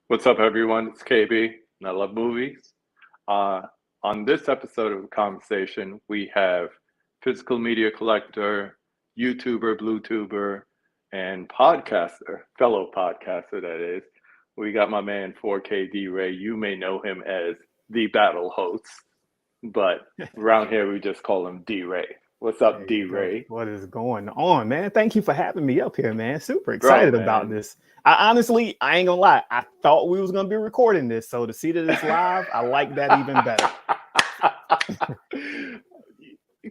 What's up, everyone? It's KB, and I love movies. Uh, on this episode of the conversation, we have physical media collector, YouTuber, Bluetuber, and podcaster, fellow podcaster, that is. We got my man 4K D-Ray. You may know him as the battle host, but around here we just call him D-Ray. What's up, There you go. D-Ray? What is going on, man? Thank you for having me up here, man. Super Bro, excited about man. this. I ain't gonna lie. I thought we was gonna be recording this, so to see that it's live, I like that even better.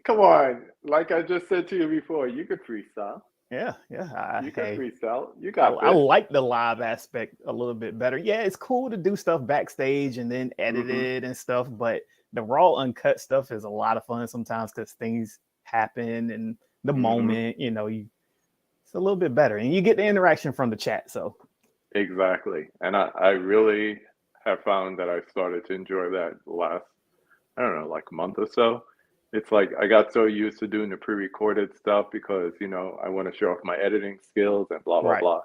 Come on. Like I just said to you before, you could freestyle. Yeah. You could Hey, freestyle. You I, got I this. like the live aspect a little bit better. Yeah, it's cool to do stuff backstage and then edit Hmm. it and stuff, but the raw uncut stuff is a lot of fun sometimes because things happen and the Hmm. moment, it's a little bit better, and you get the interaction from the chat. So Exactly. And I really have found that I started to enjoy that last, I don't know, like month or so. It's like I got so used to doing the pre-recorded stuff because, I want to show off my editing skills and blah, blah, right. blah.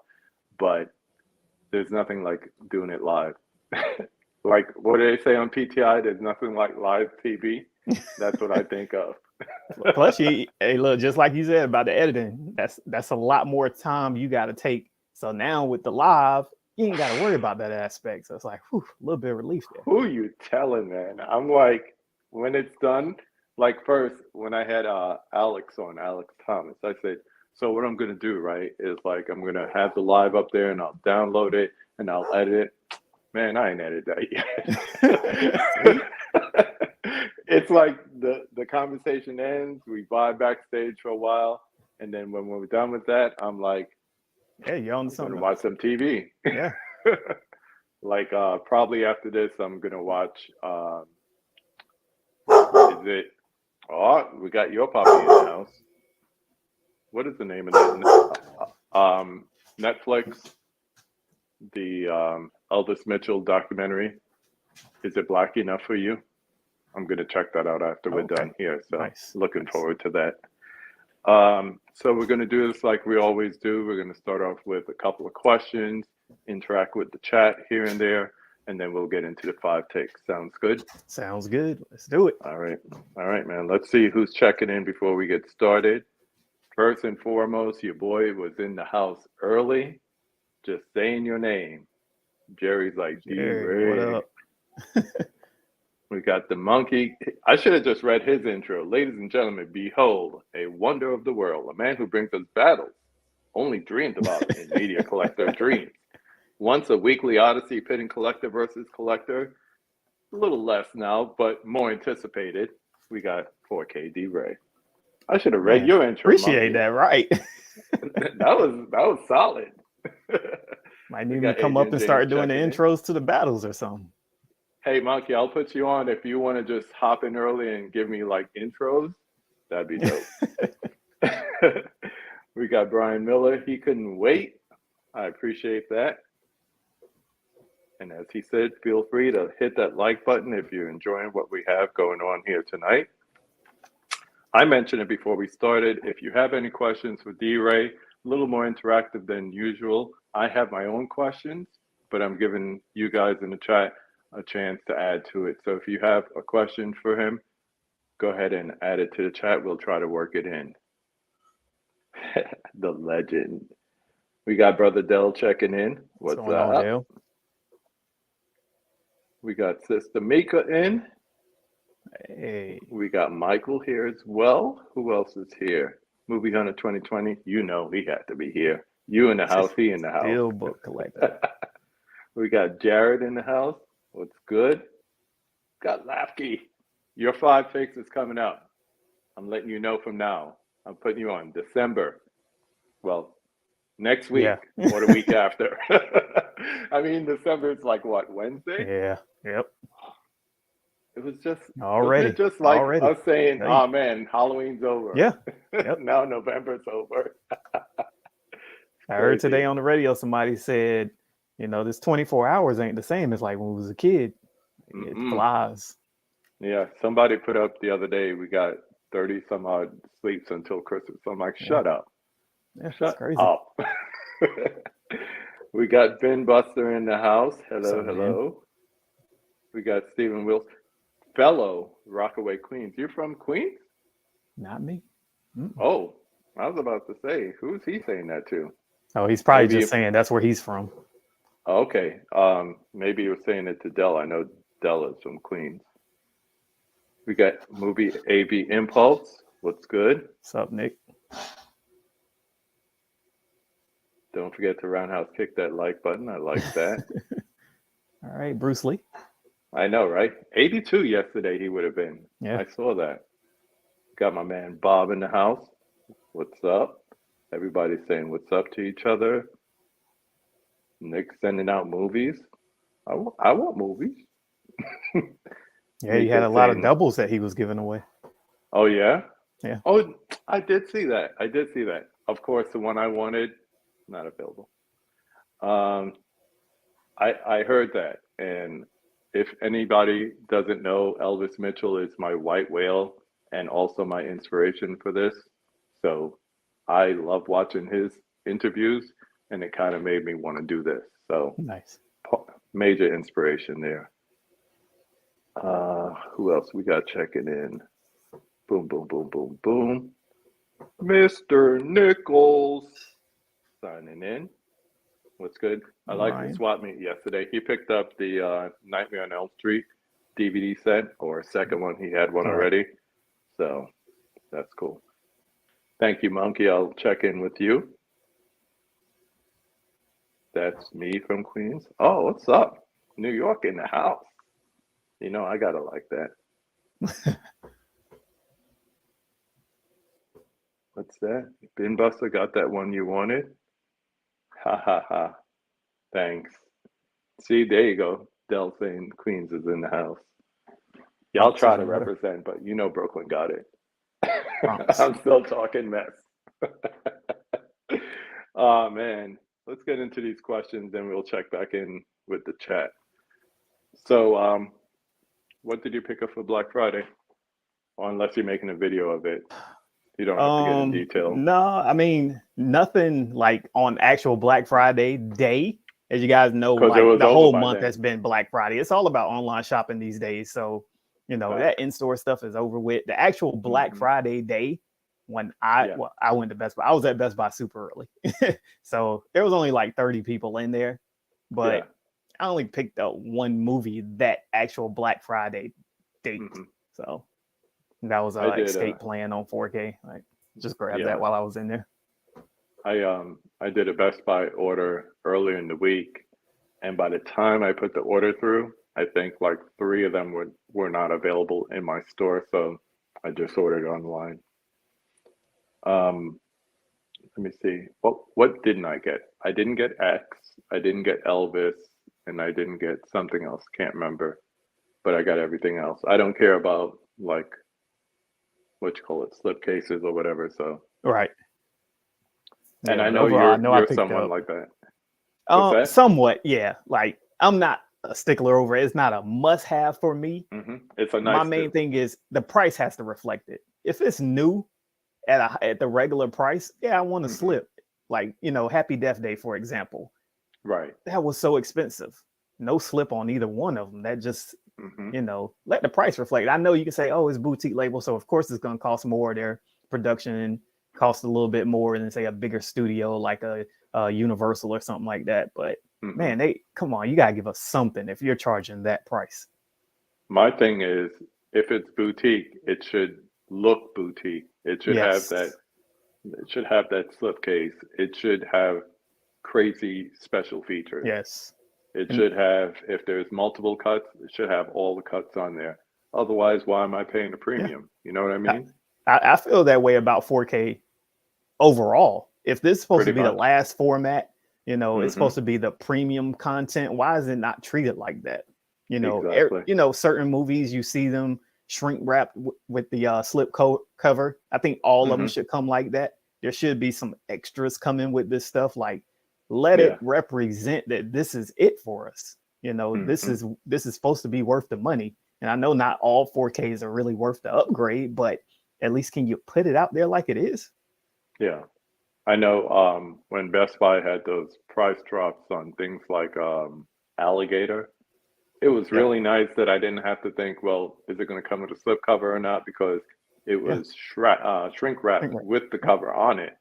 But there's nothing like doing it live. Like what do they say on PTI? There's nothing like live TV. That's what I think of. Plus, hey, look, just like you said about the editing, that's a lot more time you got to take. So now with the live, you ain't got to worry about that aspect. So it's like, whew, a little bit of relief there. Who you telling, man? I'm like, when it's done, like first when I had Alex Thomas, I said, so what I'm gonna do, right, is like I'm gonna have the live up there and I'll download it and I'll edit it. Man, I ain't edited that See? yet. It's like the conversation ends, we vibe backstage for a while, and then when we're done with that, I'm like, Yeah, you're on I'm gonna something watch else. some TV. Yeah. Like probably after this, I'm gonna watch. Is it? Oh, we got your puppy in the house. What is the name of that? Netflix, the Elvis Mitchell documentary. Is it black enough for you? I'm gonna check that out after we're Okay. done here. So Nice. looking Nice. forward to that. So we're gonna do this like we always do. We're gonna start off with a couple of questions, interact with the chat here and there, and then we'll get into the five takes. Sounds good? Sounds good. Let's do it. All right. All right, man. Let's see who's checking in before we get started. First and foremost, your boy was in the house early, just saying your name. Jerry's like, Jerry, what D-Ray. up? We got the monkey. I should have just read his intro. Ladies and gentlemen, behold, a wonder of the world, a man who brings us battles only dreamed about in media collector dreams. Once a weekly odyssey pitting collector versus collector, a little less now, but more anticipated. We got 4K D-Ray. I should have read Man, your intro, appreciate monkey. that. Right. That was solid. Might We need me to got come up Adrian and James start doing the checking in. intros to the battles or something. Hey, monkey, I'll put you on if you want to just hop in early and give me like intros. That'd be dope. We got Brian Miller. He couldn't wait. I appreciate that. And as he said, feel free to hit that like button if you're enjoying what we have going on here tonight. I mentioned it before we started. If you have any questions for D-Ray, a little more interactive than usual. I have my own questions, but I'm giving you guys in the chat a chance to add to it. So if you have a question for him, go ahead and add it to the chat. We'll try to work it in. The legend. We got Brother Dell checking in. What's What's going on, up? Dale? We got Sister Mika in. Hey, We got Michael here as well. Who else is here? Movie Hunter 2020. You know he had to be here. You in the house, he in the house. steel book collector. We got Jared in the house. What's good? Got Lafke. Your five takes is coming up. I'm letting you know from now. I'm putting you on December. Well, next week Yeah. or the week after. I mean, December is like what, Wednesday? Yeah. Yep. It was just, wasn't Already. it just like Already. us saying, Tell you. oh man, Halloween's over. Yeah. Yep. Now November's over. I heard Crazy. today on the radio somebody said, this 24 hours ain't the same as like when we was a kid. It Mm-mm. flies. Yeah, somebody put up the other day, we got 30 some odd sleeps until Christmas. I'm like, shut up. Yeah, it's Shut crazy. up. We got Ben Buster in the house. What's Hello, up, man? hello. We got Stephen Wilson, fellow Rockaway Queens. You're from Queens? Not me. Mm-mm. Oh, I was about to say, who's he saying that to? Oh, he's probably Maybe just if, saying that's where he's from. okay. Maybe he was saying it to Dell. I know Dell is from Queens. We got movie AV Impulse. What's good? What's up, Nick? Don't forget to roundhouse kick that like button. I like that. All right, Bruce Lee. I know, right? 82 yesterday he would have been. Yeah. I saw that. Got my man Bob in the house. What's up? Everybody's saying what's up to each other. Nick sending out movies. I want movies. Yeah, he had a lot of doubles that he was giving away. Oh, yeah? Yeah. Oh, I did see that. Of course, the one I wanted, not available. I heard that. And if anybody doesn't know, Elvis Mitchell is my white whale and also my inspiration for this. So I love watching his interviews, and it kind of made me want to do this. So Nice. major inspiration there. Who else we got checking in? Boom, boom, boom, boom, boom. Mr. Nichols signing in. What's good? I liked the swap meet yesterday. He picked up the Nightmare on Elm Street DVD set, or second one. He had one already. So that's cool. Thank you, Monkey. I'll check in with you. That's me from Queens. Oh, what's up? New York in the house. You know, I gotta like that. What's that? Bin Buster got that one you wanted? Ha ha ha. Thanks. See, there you go. Dell saying Queens is in the house. Y'all try to represent, but you know Brooklyn got it. I'm still talking mess. Oh, man. Let's get into these questions, and we'll check back in with the chat. So, what did you pick up for Black Friday? Or unless you're making a video of it. You don't have to get in detail. No, I mean, nothing like on actual Black Friday day. As you guys know, like the whole month has been Black Friday. It's all about online shopping these days. So, you know, that in-store stuff is over with. The actual Black Friday day, when I went to Best Buy, I was at Best Buy super early. So there was only like 30 people in there. But I only picked up one movie that actual Black Friday date. So that was Escape Plan on 4K. Like, just grab that while I was in there. I did a Best Buy order earlier in the week, and by the time I put the order through, I think like 3 of them were not available in my store, so I just ordered online. Let me see. What didn't I get? I didn't get X, I didn't get Elvis, and I didn't get something else. Can't remember, but I got everything else. I don't care about like what you call it, slipcases or whatever. So right. And I know you're someone like that. Somewhat, yeah. Like I'm not a stickler over it. It's not a must-have for me. It's a nice. My main thing is the price has to reflect it. If it's new at the regular price, I want to slip. Like, you know, Happy Death Day, for example. Right. That was so expensive. No slip on either one of them. That just, you know, let the price reflect. I know you can say, oh, it's boutique label, so of course it's going to cost more. Their production costs a little bit more than, say, a bigger studio like a Universal or something like that. But man, come on, you got to give us something if you're charging that price. My thing is, if it's boutique, it should look boutique. It should have that. It should have that slipcase. It should have crazy special features. Yes. It should have, if there's multiple cuts, it should have all the cuts on there. Otherwise, why am I paying a premium? You know what I mean? I feel that way about 4K overall. If this is supposed to be the last format, you know, it's supposed to be the premium content. Why is it not treated like that? You know, certain movies, you see them shrink wrapped with the slip cover. I think all of them should come like that. There should be some extras coming with this stuff. Like, let it represent that this is it for us. You know, this is supposed to be worth the money. And I know not all 4Ks are really worth the upgrade, but at least can you put it out there like it is? Yeah. I know when Best Buy had those price drops on things like alligator, it was Yep. really nice that I didn't have to think, well, is it going to come with a slipcover or not? Because it Yeah. was shrink wrapped with the Yep. cover on it.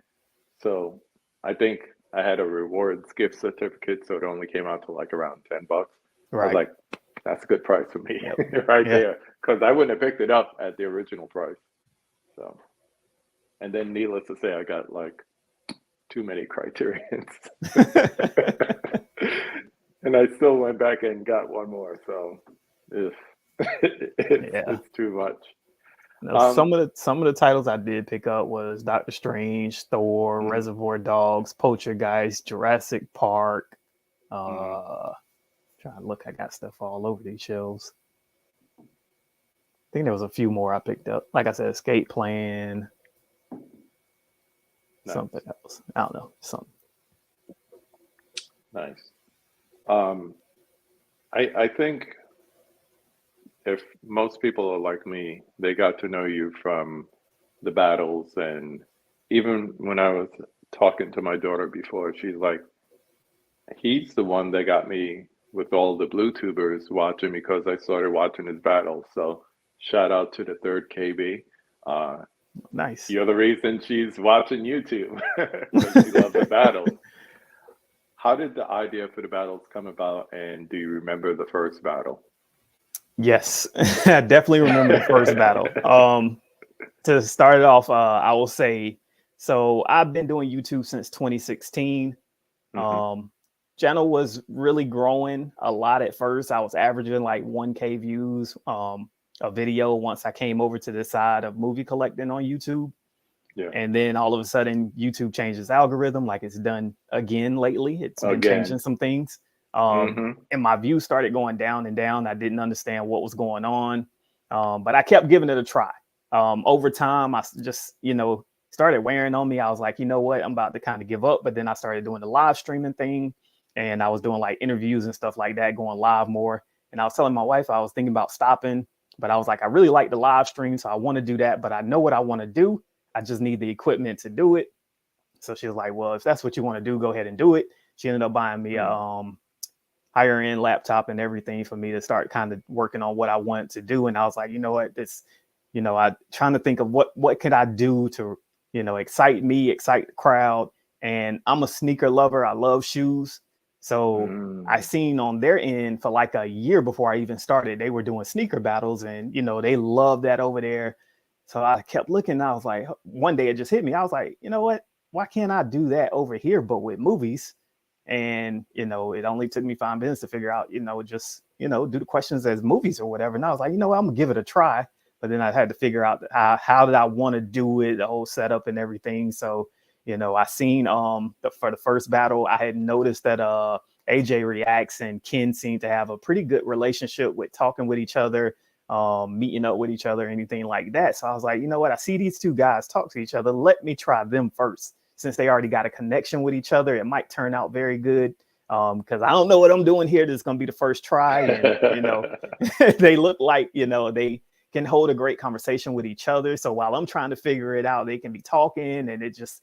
So I think I had a rewards gift certificate, so it only came out to like around $10. I was Right. like, that's a good price for me Yep. right Yeah. there, because I wouldn't have picked it up at the original price. So, and then needless to say, I got like too many criterions. And I still went back and got one more. So if Yeah. it's too much. No, some of the titles I did pick up was Doctor Strange, Thor, Mhm, Reservoir Dogs, Poltergeist, Jurassic Park. mhm. Trying to look, I got stuff all over these shelves. I think there was a few more I picked up. Like I said, Escape Plan, something Nice, else. I don't know, something. nice. Um, I think if most people are like me, they got to know you from the battles, and even when I was talking to my daughter before, she's like, he's the one that got me with all the blue tubers watching because I started watching his battles. So shout out to the third KB. Uh, Nice. you're the reason she's watching YouTube because she loves the battles. How did the idea for the battles come about, and do you remember the first battle? Yes, I definitely remember the first battle. To start it off, I will say, so I've been doing YouTube since 2016. Hmm. Um, Channel was really growing a lot at first. I was averaging like 1K views a video once I came over to the side of movie collecting on YouTube. Yeah. And then all of a sudden, YouTube changed its algorithm, like it's done again lately. It's been changing Again. some things. Hmm. And my views started going down and down. I didn't understand what was going on, but I kept giving it a try. Over time, I just, started wearing on me. I was like, you know what, I'm about to kind of give up. But then I started doing the live streaming thing, and I was doing like interviews and stuff like that, going live more. And I was telling my wife I was thinking about stopping, but I was like, I really like the live stream, so I want to do that. But I know what I want to do. I just need the equipment to do it. So she was like, well, if that's what you want to do, go ahead and do it. She ended up buying me a Mm. higher end laptop and everything for me to start kind of working on what I wanted to do. And I was like, you know what, this, I trying to think of what could I do to, excite me, excite the crowd. And I'm a sneaker lover. I love shoes. So I Mm. seen on their end for like a year before I even started, they were doing sneaker battles, and they love that over there. So I kept looking. And I was like, one day it just hit me. I was like, you know what? Why can't I do that over here, but with movies? And it only took me 5 minutes to figure out, just do the questions as movies or whatever. And I was like, I'm gonna give it a try. But then I had to figure out how did I want to do it, the whole setup and everything. So I seen for the first battle, I had noticed that AJ Reacts and Ken seemed to have a pretty good relationship with talking with each other, meeting up with each other, anything like that. So I was like, you know what, I see these two guys talk to each other, let me try them first. Since they already got a connection with each other, it might turn out very good. Because I don't know what I'm doing here. This is gonna be the first try, and they look like they can hold a great conversation with each other. So while I'm trying to figure it out, they can be talking, and it just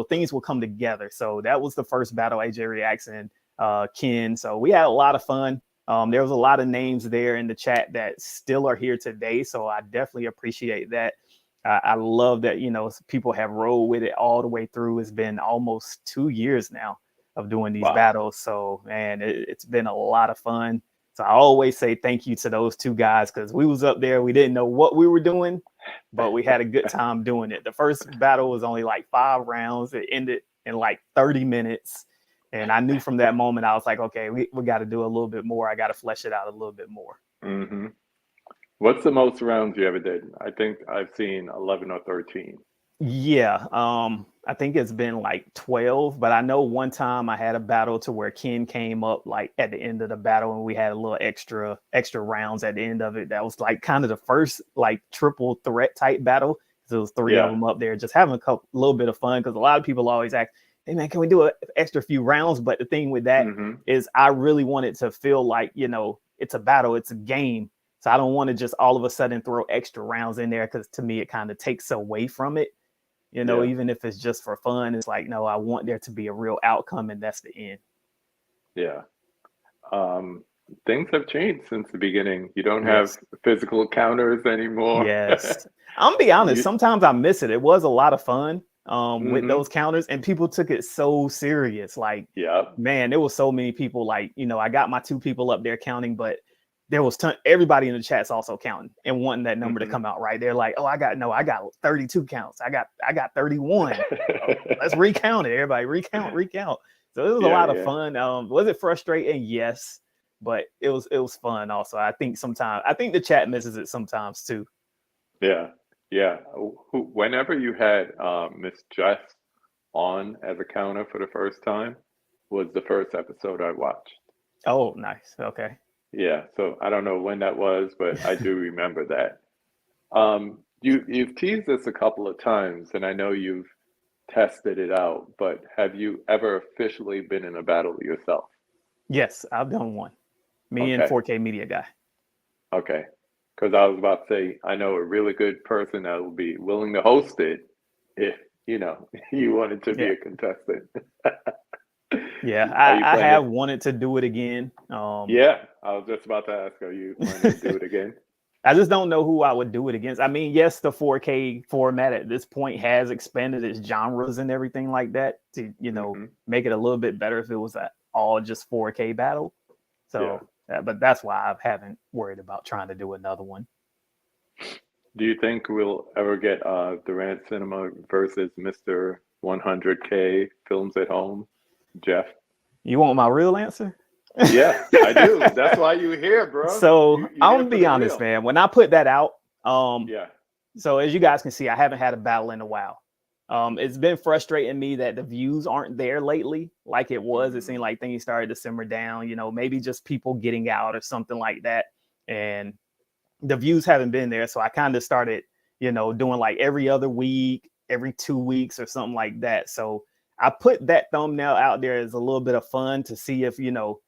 things will come together. So that was the first battle, AJ Reacts and Ken. So we had a lot of fun. There was a lot of names there in the chat that still are here today. So I definitely appreciate that. I love that, people have rolled with it all the way through. It's been almost 2 years now of doing these Wow. battles. So, man, it's been a lot of fun. So I always say thank you to those two guys, because we was up there. We didn't know what we were doing, but we had a good time doing it. The first battle was only like 5 rounds. It ended in like 30 minutes. And I knew from that moment, I was like, okay, we got to do a little bit more. I got to flesh it out a little bit more. Hmm. What's the most rounds you ever did? I think I've seen 11 or 13. Yeah, I think it's been like 12, but I know one time I had a battle to where Ken came up like at the end of the battle, and we had a little extra rounds at the end of it. That was like kind of the first like triple threat type battle. So it was 3 of Yeah. them up there, just having little bit of fun, because a lot of people always ask, "Hey man, can we do an extra few rounds?" But the thing with that Hmm. is, I really want it to feel like it's a battle, it's a game. So I don't want to just all of a sudden throw extra rounds in there, because to me it kind of takes away from it. you know, even if it's just for fun. It's like, no, I want there to be a real outcome, and that's the end. Yeah. Things have changed since the beginning. You don't have physical counters anymore. Yes. I'm gonna be honest, sometimes I miss it. It was a lot of fun with those counters, and people took it so serious. Like, man, there was so many people, like, you know, I got my 2 people up there counting, but there was everybody in the chat's also counting and wanting that number to come out right. They're like, oh, I got 32 counts. I got 31. Let's recount it. Everybody recount. So it was a lot of fun. Was it frustrating? Yes, but it was fun also. I think the chat misses it sometimes too. Yeah. Whenever you had Miss Jess on as a counter for the first time was the first episode I watched. Oh, nice. Okay. Yeah, so I don't know when that was, but I do remember that. You've teased us a couple of times, and I know you've tested it out, but have you ever officially been in a battle yourself? Yes, I've done one. Me and 4K Media Guy. Okay, because I was about to say, I know a really good person that will be willing to host it if, you know, you wanted to be a contestant. Yeah, I have wanted to do it again. Yeah, I was just about to ask, are you planning to do it again? I just don't know who I would do it against. I mean, yes, the 4K format at this point has expanded its genres and everything like that to, you know, make it a little bit better if it was all just 4K battle. So, but that's why I haven't worried about trying to do another one. Do you think we'll ever get Durant Cinema versus Mr. 100K Films at Home, Jeff? You want my real answer? Yeah, I do. That's why you're here, bro. So I'm gonna be honest, man. When I put that out, so as you guys can see, I haven't had a battle in a while. It's been frustrating me that the views aren't there lately, like it was. It seemed like things started to simmer down, you know, maybe just people getting out or something like that. And the views haven't been there. So I kind of started, you know, doing like every other week, every 2 weeks or something like that. So I put that thumbnail out there as a little bit of fun to see if, you know,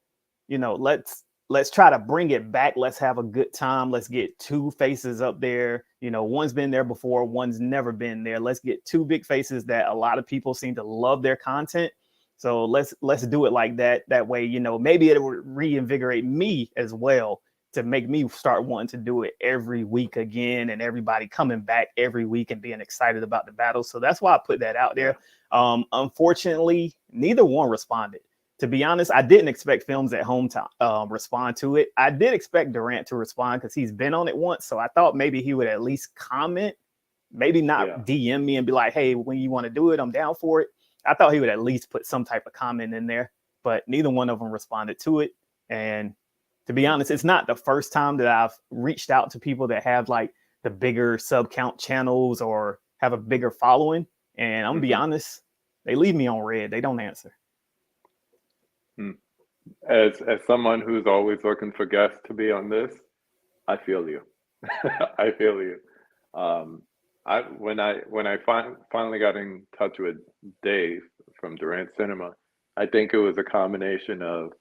let's try to bring it back. Let's have a good time. Let's get 2 faces up there. You know, one's been there before, one's never been there. Let's get 2 big faces that a lot of people seem to love their content. So let's do it like that. That way, you know, maybe it will reinvigorate me as well to make me start wanting to do it every week again, and everybody coming back every week and being excited about the battle. So that's why I put that out there. Unfortunately, neither one responded. To be honest, I didn't expect Films at Home to respond to it. I did expect Durant to respond because he's been on it once. So I thought maybe he would at least comment, maybe not DM me and be like, hey, when you want to do it, I'm down for it. I thought he would at least put some type of comment in there, but neither one of them responded to it. And to be honest, it's not the first time that I've reached out to people that have like the bigger sub count channels or have a bigger following. And I'm gonna be honest, they leave me on red. They don't answer. As someone who's always looking for guests to be on this, I feel you. I feel you. When I finally got in touch with Dave from Durant Cinema, I think it was a combination of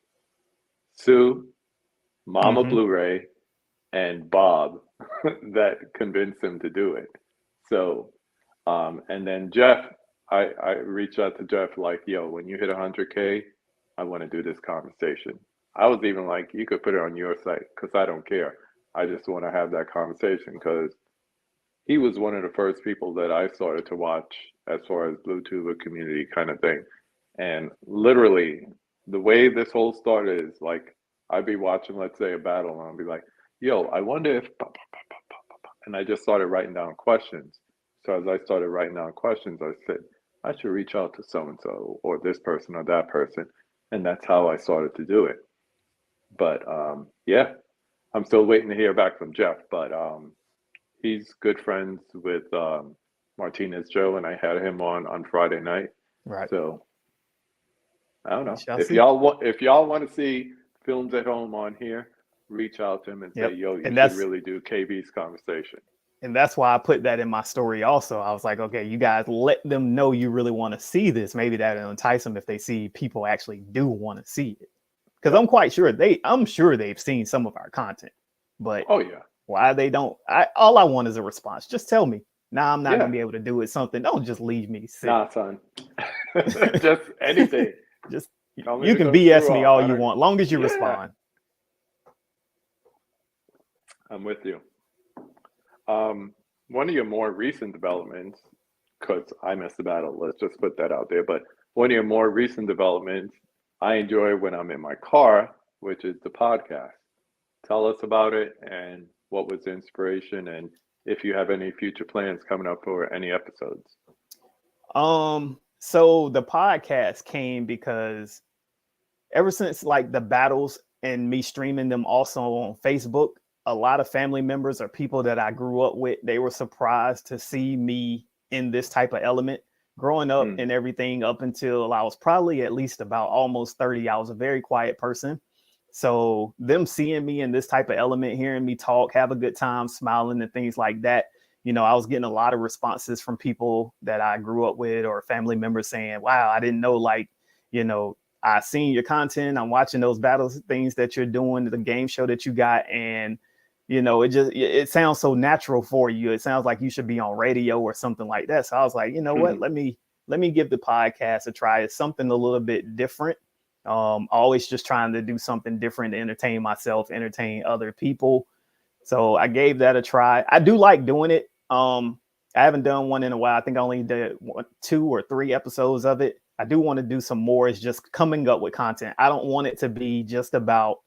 Sue, Mama Blu-ray, and Bob that convinced him to do it. So, and then Jeff, I reached out to Jeff like, yo, when you hit 100K, I want to do this conversation. I was even like, you could put it on your site because I don't care. I just want to have that conversation because he was one of the first people that I started to watch as far as YouTuber community kind of thing. And literally, the way this whole started is like, I'd be watching, let's say, a battle, and I'd be like, yo, I wonder if, and I just started writing down questions. So as I started writing down questions, I said, I should reach out to so-and-so or this person or that person. And that's how I started to do it. But yeah, I'm still waiting to hear back from Jeff, but he's good friends with Martinez Joe, and I had him on Friday night. Right. So I don't know. If y'all want to see Films at Home on here, reach out to him and say, yo, you should really do KB's conversation. And that's why I put that in my story also. I was like, okay, you guys let them know you really want to see this. Maybe that'll entice them if they see people actually do want to see it. Because I'm quite sure I'm sure they've seen some of our content. But why they don't, all I want is a response. Just tell me, Nah, I'm not gonna be able to do it. Something. Don't just leave me sit. Nah, son. Just anything. Just you can BS me all you want, long as you respond. I'm with you. One of your more recent developments, because I missed the battle, let's just put that out there. But one of your more recent developments, I enjoy when I'm in my car, which is the podcast. Tell us about it and what was the inspiration, and if you have any future plans coming up for any episodes. So the podcast came because ever since like the battles and me streaming them also on Facebook, a lot of family members or people that I grew up with, they were surprised to see me in this type of element. Growing up and everything up until I was probably at least about almost 30, I was a very quiet person. So them seeing me in this type of element, hearing me talk, have a good time, smiling and things like that, I was getting a lot of responses from people that I grew up with or family members saying, wow, I didn't know, I seen your content. I'm watching those battles, things that you're doing, the game show that you got. And, it sounds so natural for you. It sounds like you should be on radio or something like that. So I was like, what, let me give the podcast a try. It's something a little bit different. Always just trying to do something different to entertain myself, entertain other people. So I gave that a try. I do like doing it. I haven't done one in a while. I think I only did 2 or 3 episodes of it. I do want to do some more. It's just coming up with content. I don't want it to be just about,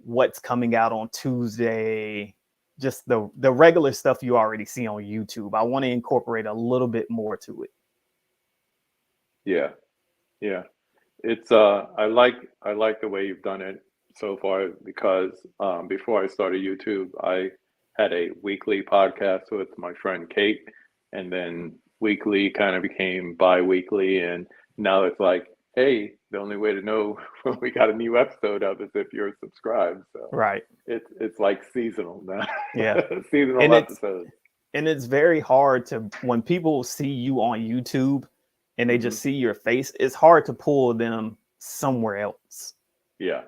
what's coming out on Tuesday, just the regular stuff you already see on YouTube. I want to incorporate a little bit more to it. Yeah. It's I like the way you've done it so far, because before I started YouTube, I had a weekly podcast with my friend Kate, and then weekly kind of became bi-weekly, and now it's like, hey, the only way to know when we got a new episode up is if you're subscribed. So right, it's like seasonal now. Yeah, seasonal episodes. And it's very hard to, when people see you on YouTube and they just see your face, it's hard to pull them somewhere else. Yeah.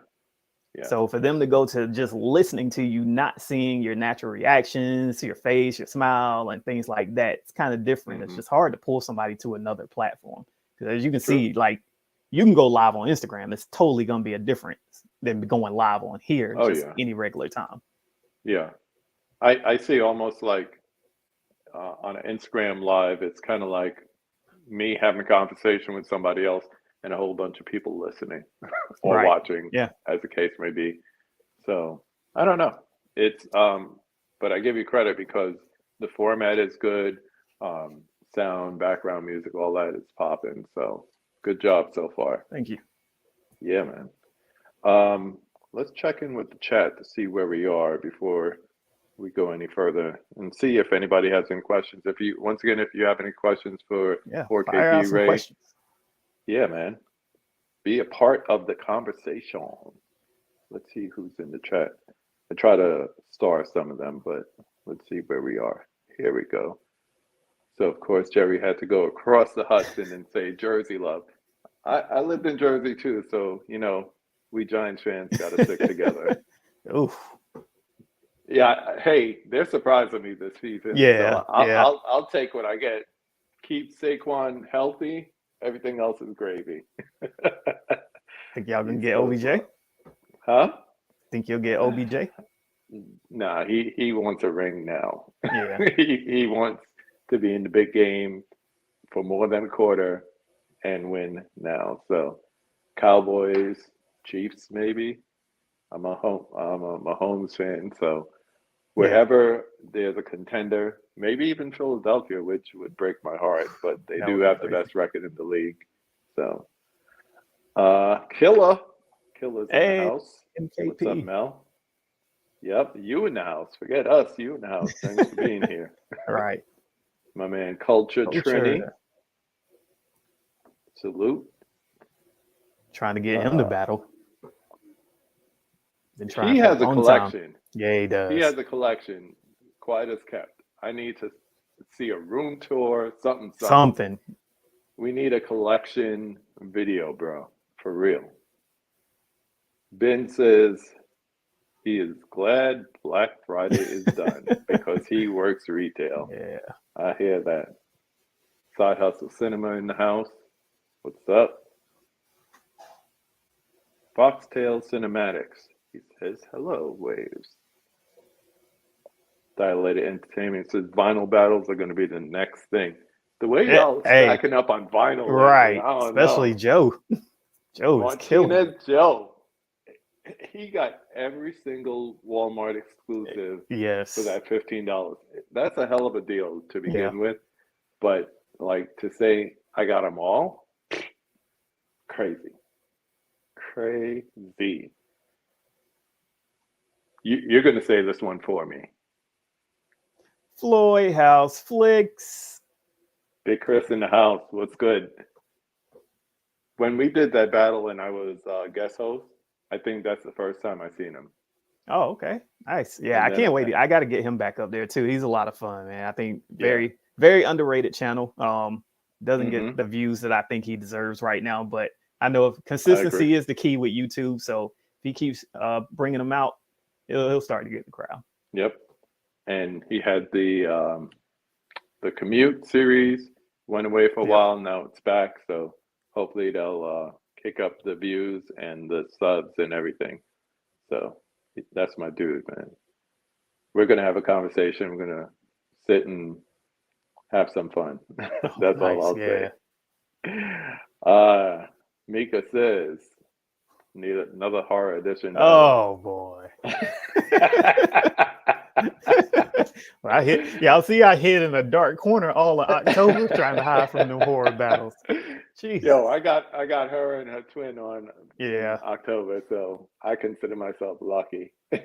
So for them to go to just listening to you, not seeing your natural reactions, your face, your smile, and things like that, it's kind of different. It's just hard to pull somebody to another platform. Because as you can see, like, you can go live on Instagram. It's totally going to be a difference than going live on here any regular time. Yeah. I see almost like on an Instagram live, it's kind of like me having a conversation with somebody else and a whole bunch of people listening or watching, as the case may be. So I don't know. It's but I give you credit because the format is good. Sound, background music, all that is popping. So good job so far. Thank you. Yeah, man. Let's check in with the chat to see where we are before we go any further and see if anybody has any questions. If you have any questions for 4KP Ray, yeah, man, be a part of the conversation. Let's see who's in the chat. I try to star some of them, but let's see where we are. Here we go. So of course Jerry had to go across the Hudson and say Jersey love. I lived in Jersey too, so we Giants fans got to stick together. Oof. Yeah, hey, they're surprising me this season. Yeah, so I'll take what I get. Keep Saquon healthy. Everything else is gravy. Think y'all gonna get OBJ? Huh? Think you'll get OBJ? Nah, he wants a ring now. Yeah. he wants to be in the big game for more than a quarter and win now. So Cowboys, Chiefs, maybe. I'm a Mahomes fan, so wherever there's a contender, maybe even Philadelphia, which would break my heart, but they do have the best record in the league. So Killer's in the house. MKP. What's up, Mel? Yep, you in the house. Forget us, you in the house. Thanks for being here. All right. My man Culture Trini. Salute. Trying to get him to battle. He has a collection. Yeah, he does. He has a collection, quiet as kept. I need to see a room tour, something. We need a collection video, bro, for real. Ben says, He is glad Black Friday is done because he works retail. Yeah. I hear that. Side Hustle Cinema in the house. What's up? Foxtail Cinematics. He says, hello, Waves. Dilated Entertainment says vinyl battles are going to be the next thing. The way y'all stacking up on vinyl, right? I don't Especially know. Joe. Joe is killing. Martinez Joe. He got every single Walmart exclusive for that $15. That's a hell of a deal to begin with. But like to say I got them all, crazy. You're going to say this one for me. Floyd House Flicks. Big Chris in the house. What's good? When we did that battle and I was guest host, I think that's the first time I seen him. Oh, okay. Nice. Yeah, I can't wait. I got to get him back up there too. He's a lot of fun, man. I think very underrated channel. Doesn't get the views that I think he deserves right now, but I know if consistency is the key with YouTube. So if he keeps bringing them out, he'll start to get the crowd. Yep. And he had the commute series, went away for a while. Now it's back. So hopefully they'll kick up the views and the subs and everything. So that's my dude, man. We're going to have a conversation. We're going to sit and have some fun. That's all I'll say. Mika says, need another horror edition. Oh, boy. Well, I hid in a dark corner all of October trying to hide from the horror battles. Jeez. Yo, I got her and her twin on October, so I consider myself lucky. Yes,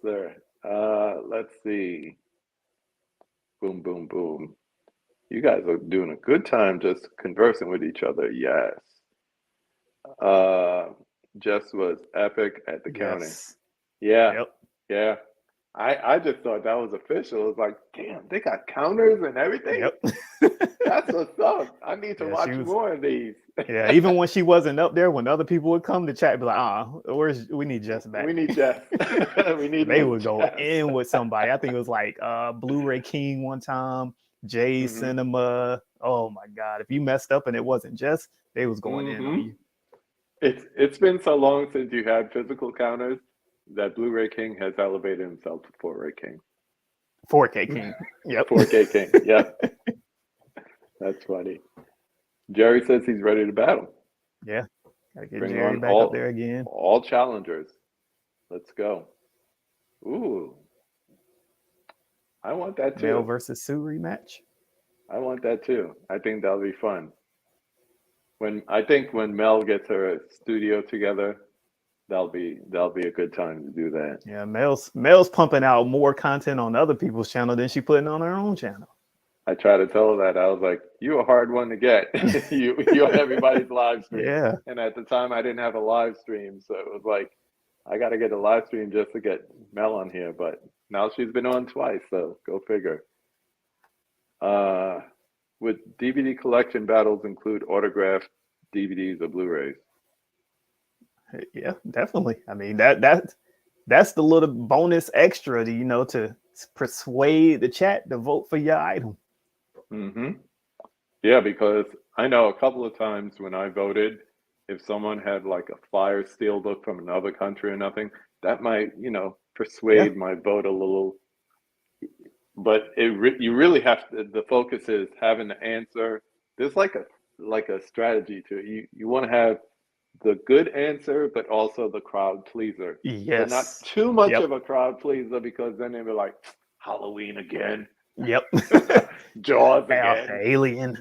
sir. Let's see. Boom, boom, boom. You guys are doing a good time just conversing with each other. Yes. Jess was epic at the counting. Yeah. Yep. Yeah. I just thought that was official. It was like, damn, they got counters and everything. Yep. That's what's up. I need to watch more of these. Yeah, even when she wasn't up there, when other people would come to chat, be like, we need Jess back. We need Jess. They would go in with somebody. I think it was like Blu-ray King one time, Jay Cinema. Oh my God. If you messed up and it wasn't Jess, they was going in on you. It's been so long since you had physical counters that Blu-ray King has elevated himself to 4K King. 4K King. Yep. 4K King. Yep. That's funny. Jerry says he's ready to battle. Yeah. Gotta get Jerry back up there again. All challengers. Let's go. Ooh. I want that too. Mel versus Sue rematch. I want that too. I think that'll be fun. When Mel gets her studio together, that'll be a good time to do that. Yeah, Mel's pumping out more content on other people's channel than she putting on her own channel. I tried to tell her that. I was like, "You a hard one to get. you on everybody's live stream." Yeah. And at the time, I didn't have a live stream, so it was like, I got to get a live stream just to get Mel on here. But now she's been on twice, so go figure. Would DVD collection battles include autographed DVDs or Blu-rays? Yeah, definitely. I mean, that's the little bonus extra to persuade the chat to vote for your item. Yeah, because I know a couple of times when I voted, if someone had like a fire steel book from another country or nothing, that might persuade my vote a little. But you really have to. The focus is having the answer. There's like a strategy to it. You want to have the good answer, but also the crowd pleaser. Yes. But not too much of a crowd pleaser, because then they were like, Halloween again. Yep. Jaws again. Alien.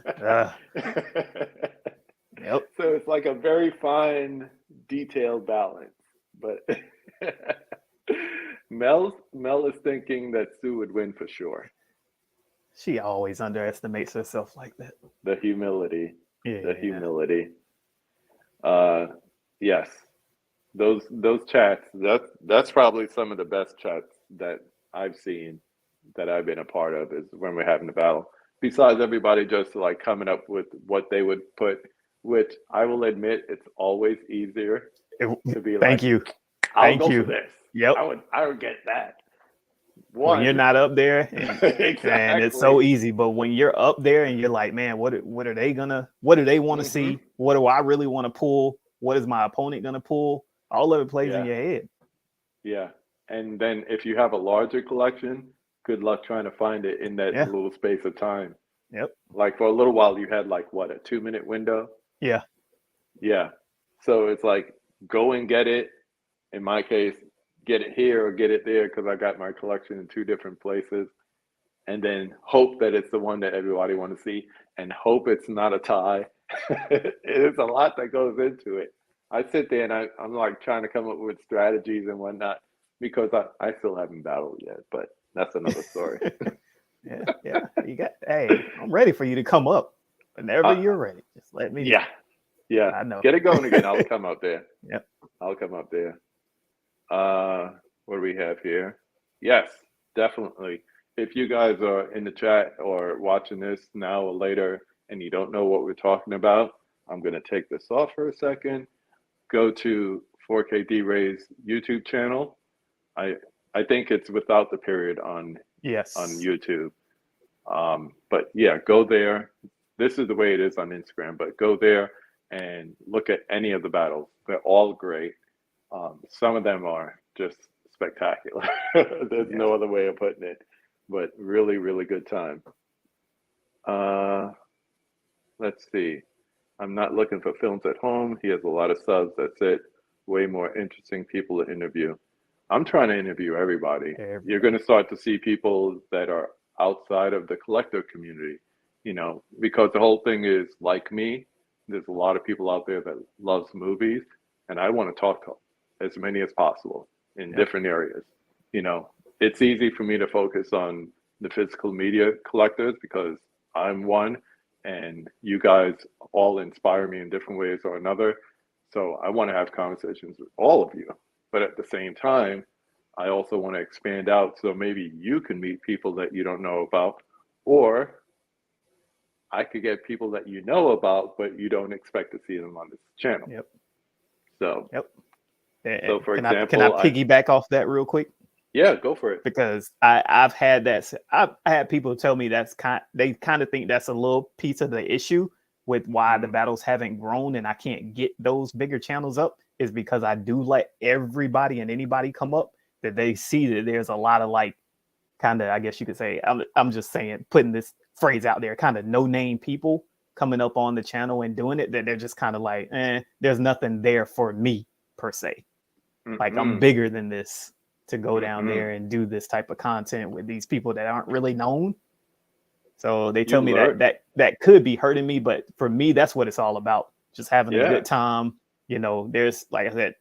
Yep. So it's like a very fine, detailed balance. But Mel is thinking that Sue would win for sure. She always underestimates herself like that. The humility. Yeah. The humility. Yes. Those chats, that's probably some of the best chats that I've seen, that I've been a part of, is when we're having the battle. Besides everybody just like coming up with what they would put, which I will admit, it's always easier to be Thank you. I'll go for this. Yep. I would get that. When you're not up there, Exactly. and it's so easy. But when you're up there and you're like, man, what do they want to see? What do I really want to pull? What is my opponent gonna pull? All of it plays in your head. Yeah. And then if you have a larger collection, good luck trying to find it in that little space of time. Yep. Like for a little while, you had like what, a 2-minute window? Yeah. Yeah. So it's like go and get it. In my case, get it here or get it there because I got my collection in 2 different places. And then hope that it's the one that everybody want to see and hope it's not a tie. It's a lot that goes into it. I sit there and I'm like trying to come up with strategies and whatnot because I still haven't battled yet, but that's another story. Yeah. Hey, I'm ready for you to come up whenever you're ready. Just let me know. Yeah. I know. Get it going again. I'll come up there. Yep. I'll come up there. What do we have here? Yes, definitely. If you guys are in the chat or watching this now or later and you don't know what we're talking about, I'm going to take this off for a second. Go to 4K D-Ray's YouTube channel. I think it's without the period on YouTube. But yeah, go there. This is the way it is on Instagram, but go there and look at any of the battles. They're all great. Some of them are just spectacular. There's no other way of putting it, but really, really good time. Let's see. I'm not looking for films at home. He has a lot of subs. That's it. Way more interesting people to interview. I'm trying to interview everybody. You're going to start to see people that are outside of the collector community, because the whole thing is like me. There's a lot of people out there that loves movies, and I want to talk to as many as possible in different areas. It's easy for me to focus on the physical media collectors because I'm one, and you guys all inspire me in different ways or another. So I want to have conversations with all of you. But at the same time, I also want to expand out so maybe you can meet people that you don't know about, or I could get people that you know about, but you don't expect to see them on this channel. Yep. So, So for can example, I piggyback off that real quick? Yeah, go for it. Because I've had that. I had people tell me they kind of think that's a little piece of the issue with why the battles haven't grown and I can't get those bigger channels up is because I do let everybody and anybody come up that they see that there's a lot of I guess you could say, I'm just saying, putting this phrase out there, kind of no name people coming up on the channel and doing it, that they're just kind of there's nothing there for me per se. Like I'm bigger than this to go down there and do this type of content with these people that aren't really known. So they tell me that could be hurting me, but for me, that's what it's all about. Just having a good time. There's, like I said,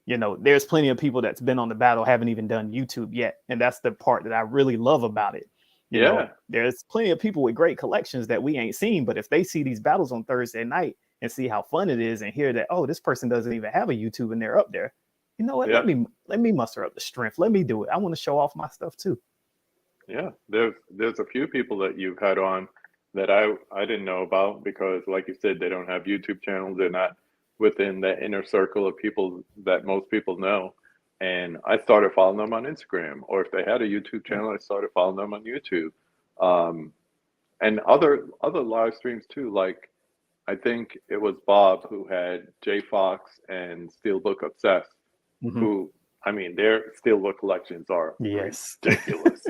there's plenty of people that's been on the battle, haven't even done YouTube yet. And that's the part that I really love about it. You know, there's plenty of people with great collections that we ain't seen, but if they see these battles on Thursday night and see how fun it is and hear that, oh, this person doesn't even have a YouTube and they're up there, you know what? Let me muster up the strength. Let me do it. I want to show off my stuff too. Yeah, there's a few people that you've had on that I didn't know about because, like you said, they don't have YouTube channels. They're not within the inner circle of people that most people know. And I started following them on Instagram, or if they had a YouTube channel, I started following them on YouTube, and other live streams too. Like I think it was Bob who had J Fox and Steelbook Obsessed, who, I mean, their Steelbook collections are ridiculous.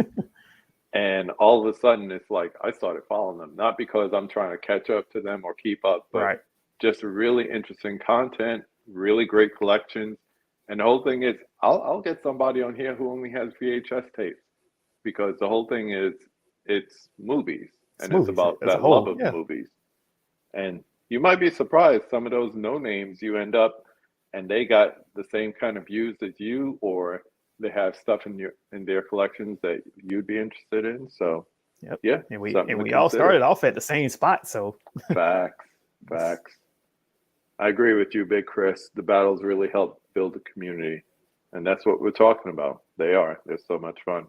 And all of a sudden, it's like I started following them, not because I'm trying to catch up to them or keep up, but just really interesting content, really great collections. And the whole thing is, I'll get somebody on here who only has VHS tapes, because the whole thing is it's movies, and it's about that love of movies. And you might be surprised, some of those no names you end up, and they got the same kind of views as you, or they have stuff in their collections that you'd be interested in. So and we all started off at the same spot. So facts. I agree with you, Big Chris. The battles really help build a community, and that's what we're talking about. They're so much fun.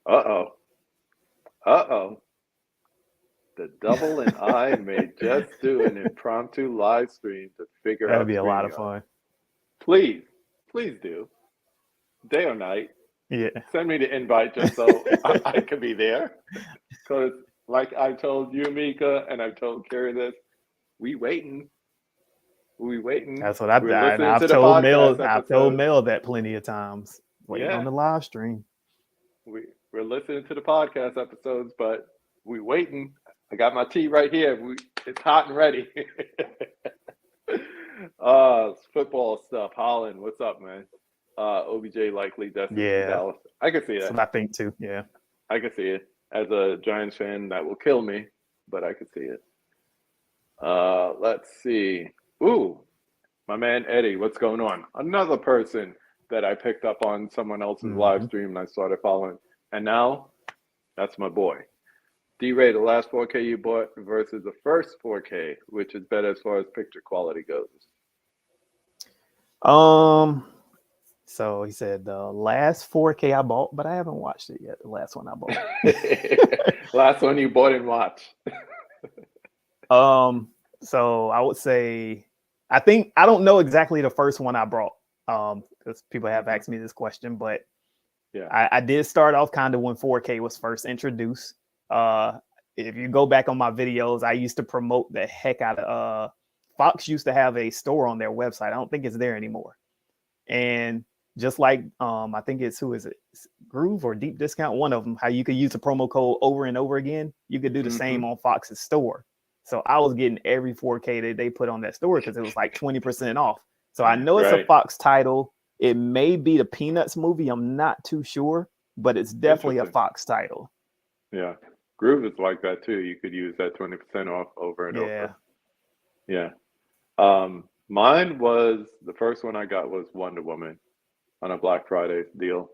Uh-oh. The Double and I may just do an impromptu live stream to figure out. That'd be a lot of fun. Please please do. Day or night. Yeah. Send me the invite just so I can be there. Because like I told you, Mika, and I've told Carrie this, we waiting. That's what I've We're done. listening to the podcast I've told episode. Mel that plenty of times. Waiting on the live stream. We're listening to the podcast episodes, but we waiting. I got my tea right here. It's hot and ready. It's football stuff. Holland, what's up, man? OBJ likely destined to Dallas. I can see that. That's what I think too. Yeah. I can see it. As a Giants fan, that will kill me, but I can see it. Let's see. Ooh, my man Eddie, what's going on? Another person that I picked up on someone else's live stream and I started following. And now, that's my boy. D-Ray, the last 4K you bought versus the first 4K, which is better as far as picture quality goes. So he said the last 4K I bought, but I haven't watched it yet. The last one I bought. Last one you bought and watched. So I would say I don't know exactly the first one I brought. Because people have asked me this question, but yeah, I did start off kind of when 4K was first introduced. If you go back on my videos, I used to promote the heck out of Fox used to have a store on their website. I don't think it's there anymore. And just like I think it's Groove or Deep Discount, one of them, how you could use the promo code over and over again. You could do the same on Fox's store. So I was getting every 4K that they put on that store because it was like 20% off. So I know it's a Fox title. It may be the Peanuts movie. I'm not too sure, but it's definitely a Fox title. Yeah. Groove is like that too. You could use that 20% off over and over. Yeah. Mine was, the first one I got was Wonder Woman on a Black Friday deal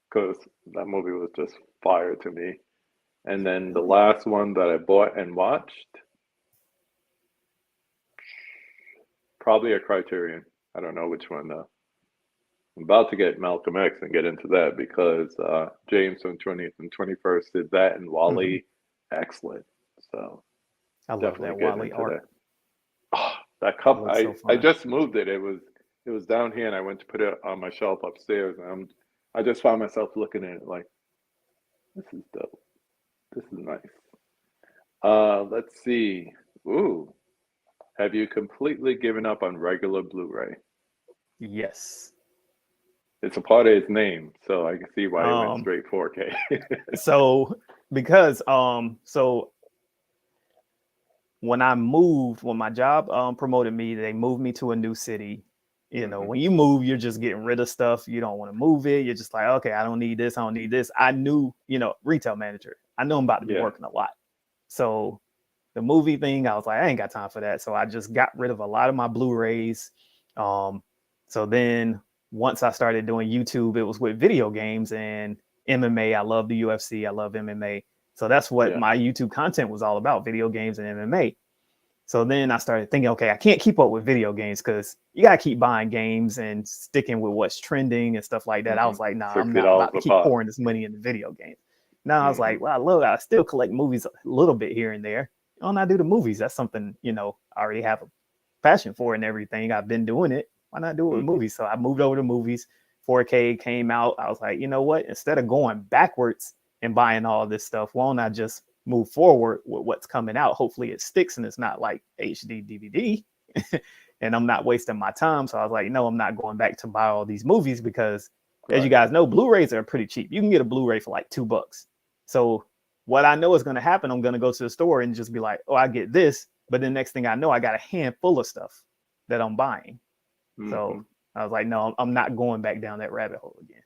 because that movie was just fire to me. And then the last one that I bought and watched, probably a Criterion. I don't know which one though. I'm about to get Malcolm X and get into that because James on 20th and 21st did that and Wally, excellent. So I love that Wally art. Oh, that cup! I just moved it. It was down here, and I went to put it on my shelf upstairs, and I just found myself looking at it like, this is dope. This is nice. Let's see. Ooh, have you completely given up on regular Blu-ray? Yes. It's a part of his name, so I can see why he went straight 4K. So because so when my job promoted me, they moved me to a new city. You know, when you move, you're just getting rid of stuff. You don't want to move it. You're just like, okay, I don't need this. I don't need this. I knew, retail manager. I know I'm about to be working a lot. So the movie thing, I was like, I ain't got time for that. So I just got rid of a lot of my Blu-rays. So then once I started doing YouTube, it was with video games and MMA. I love the UFC. I love MMA. So that's what my YouTube content was all about, video games and MMA. So then I started thinking, okay, I can't keep up with video games because you got to keep buying games and sticking with what's trending and stuff like that. I was like, nah, I'm not about to keep pouring this money into video games. Now I was like, well, I still collect movies a little bit here and there. Why not do the movies? That's something, I already have a passion for and everything. I've been doing it. Why not do it with movies? So I moved over to movies. 4K came out. I was like, you know what? Instead of going backwards and buying all this stuff, why don't I just move forward with what's coming out? Hopefully it sticks and it's not like HD DVD and I'm not wasting my time. So I was like, no, I'm not going back to buy all these movies because as you guys know, Blu-rays are pretty cheap. You can get a Blu-ray for like $2. So what I know is going to happen, I'm going to go to the store and just be like, oh, I get this. But then next thing I know, I got a handful of stuff that I'm buying. So I was like, no, I'm not going back down that rabbit hole again.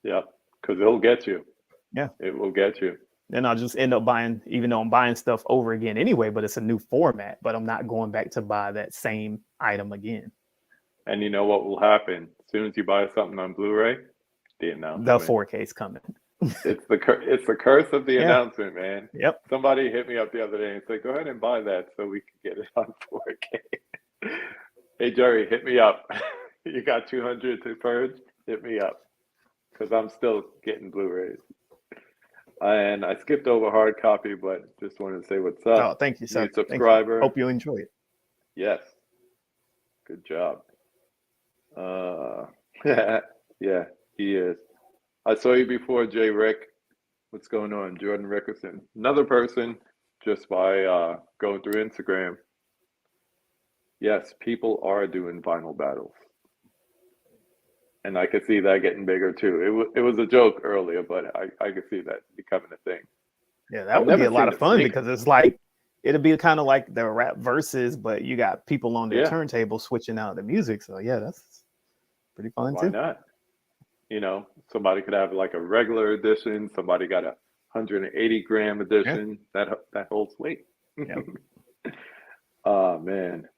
Yeah, because it'll get you. Yeah, it will get you. Then I'll just end up buying, even though I'm buying stuff over again anyway, but it's a new format, but I'm not going back to buy that same item again. And you know what will happen? As soon as you buy something on Blu-ray, the announcement. The 4K is coming. It's the curse of the announcement, man. Yep. Somebody hit me up the other day and said, go ahead and buy that so we can get it on 4K. Hey, Jerry, hit me up. You got 200 to purge? Hit me up. Because I'm still getting Blu-rays. And I skipped over hard copy, but just wanted to say what's up. Oh, thank you, sir. New subscriber. Hope you enjoy it. Yes. Good job. Yeah, he is. I saw you before, Jay Rick. What's going on? Jordan Rickerson. Another person just by going through Instagram. Yes, people are doing vinyl battles. And I could see that getting bigger too. It was a joke earlier, but I could see that becoming a thing. Yeah, that I've would be never a lot seen of a fun sneak. because it's like it'll be kind of like the rap verses, but you got people on their Yeah, turntable switching out the music. So yeah, that's pretty fun why too. not? You know, somebody could have like a regular edition. Somebody got a 180 gram Yeah. edition. That holds weight. Yep. Oh man,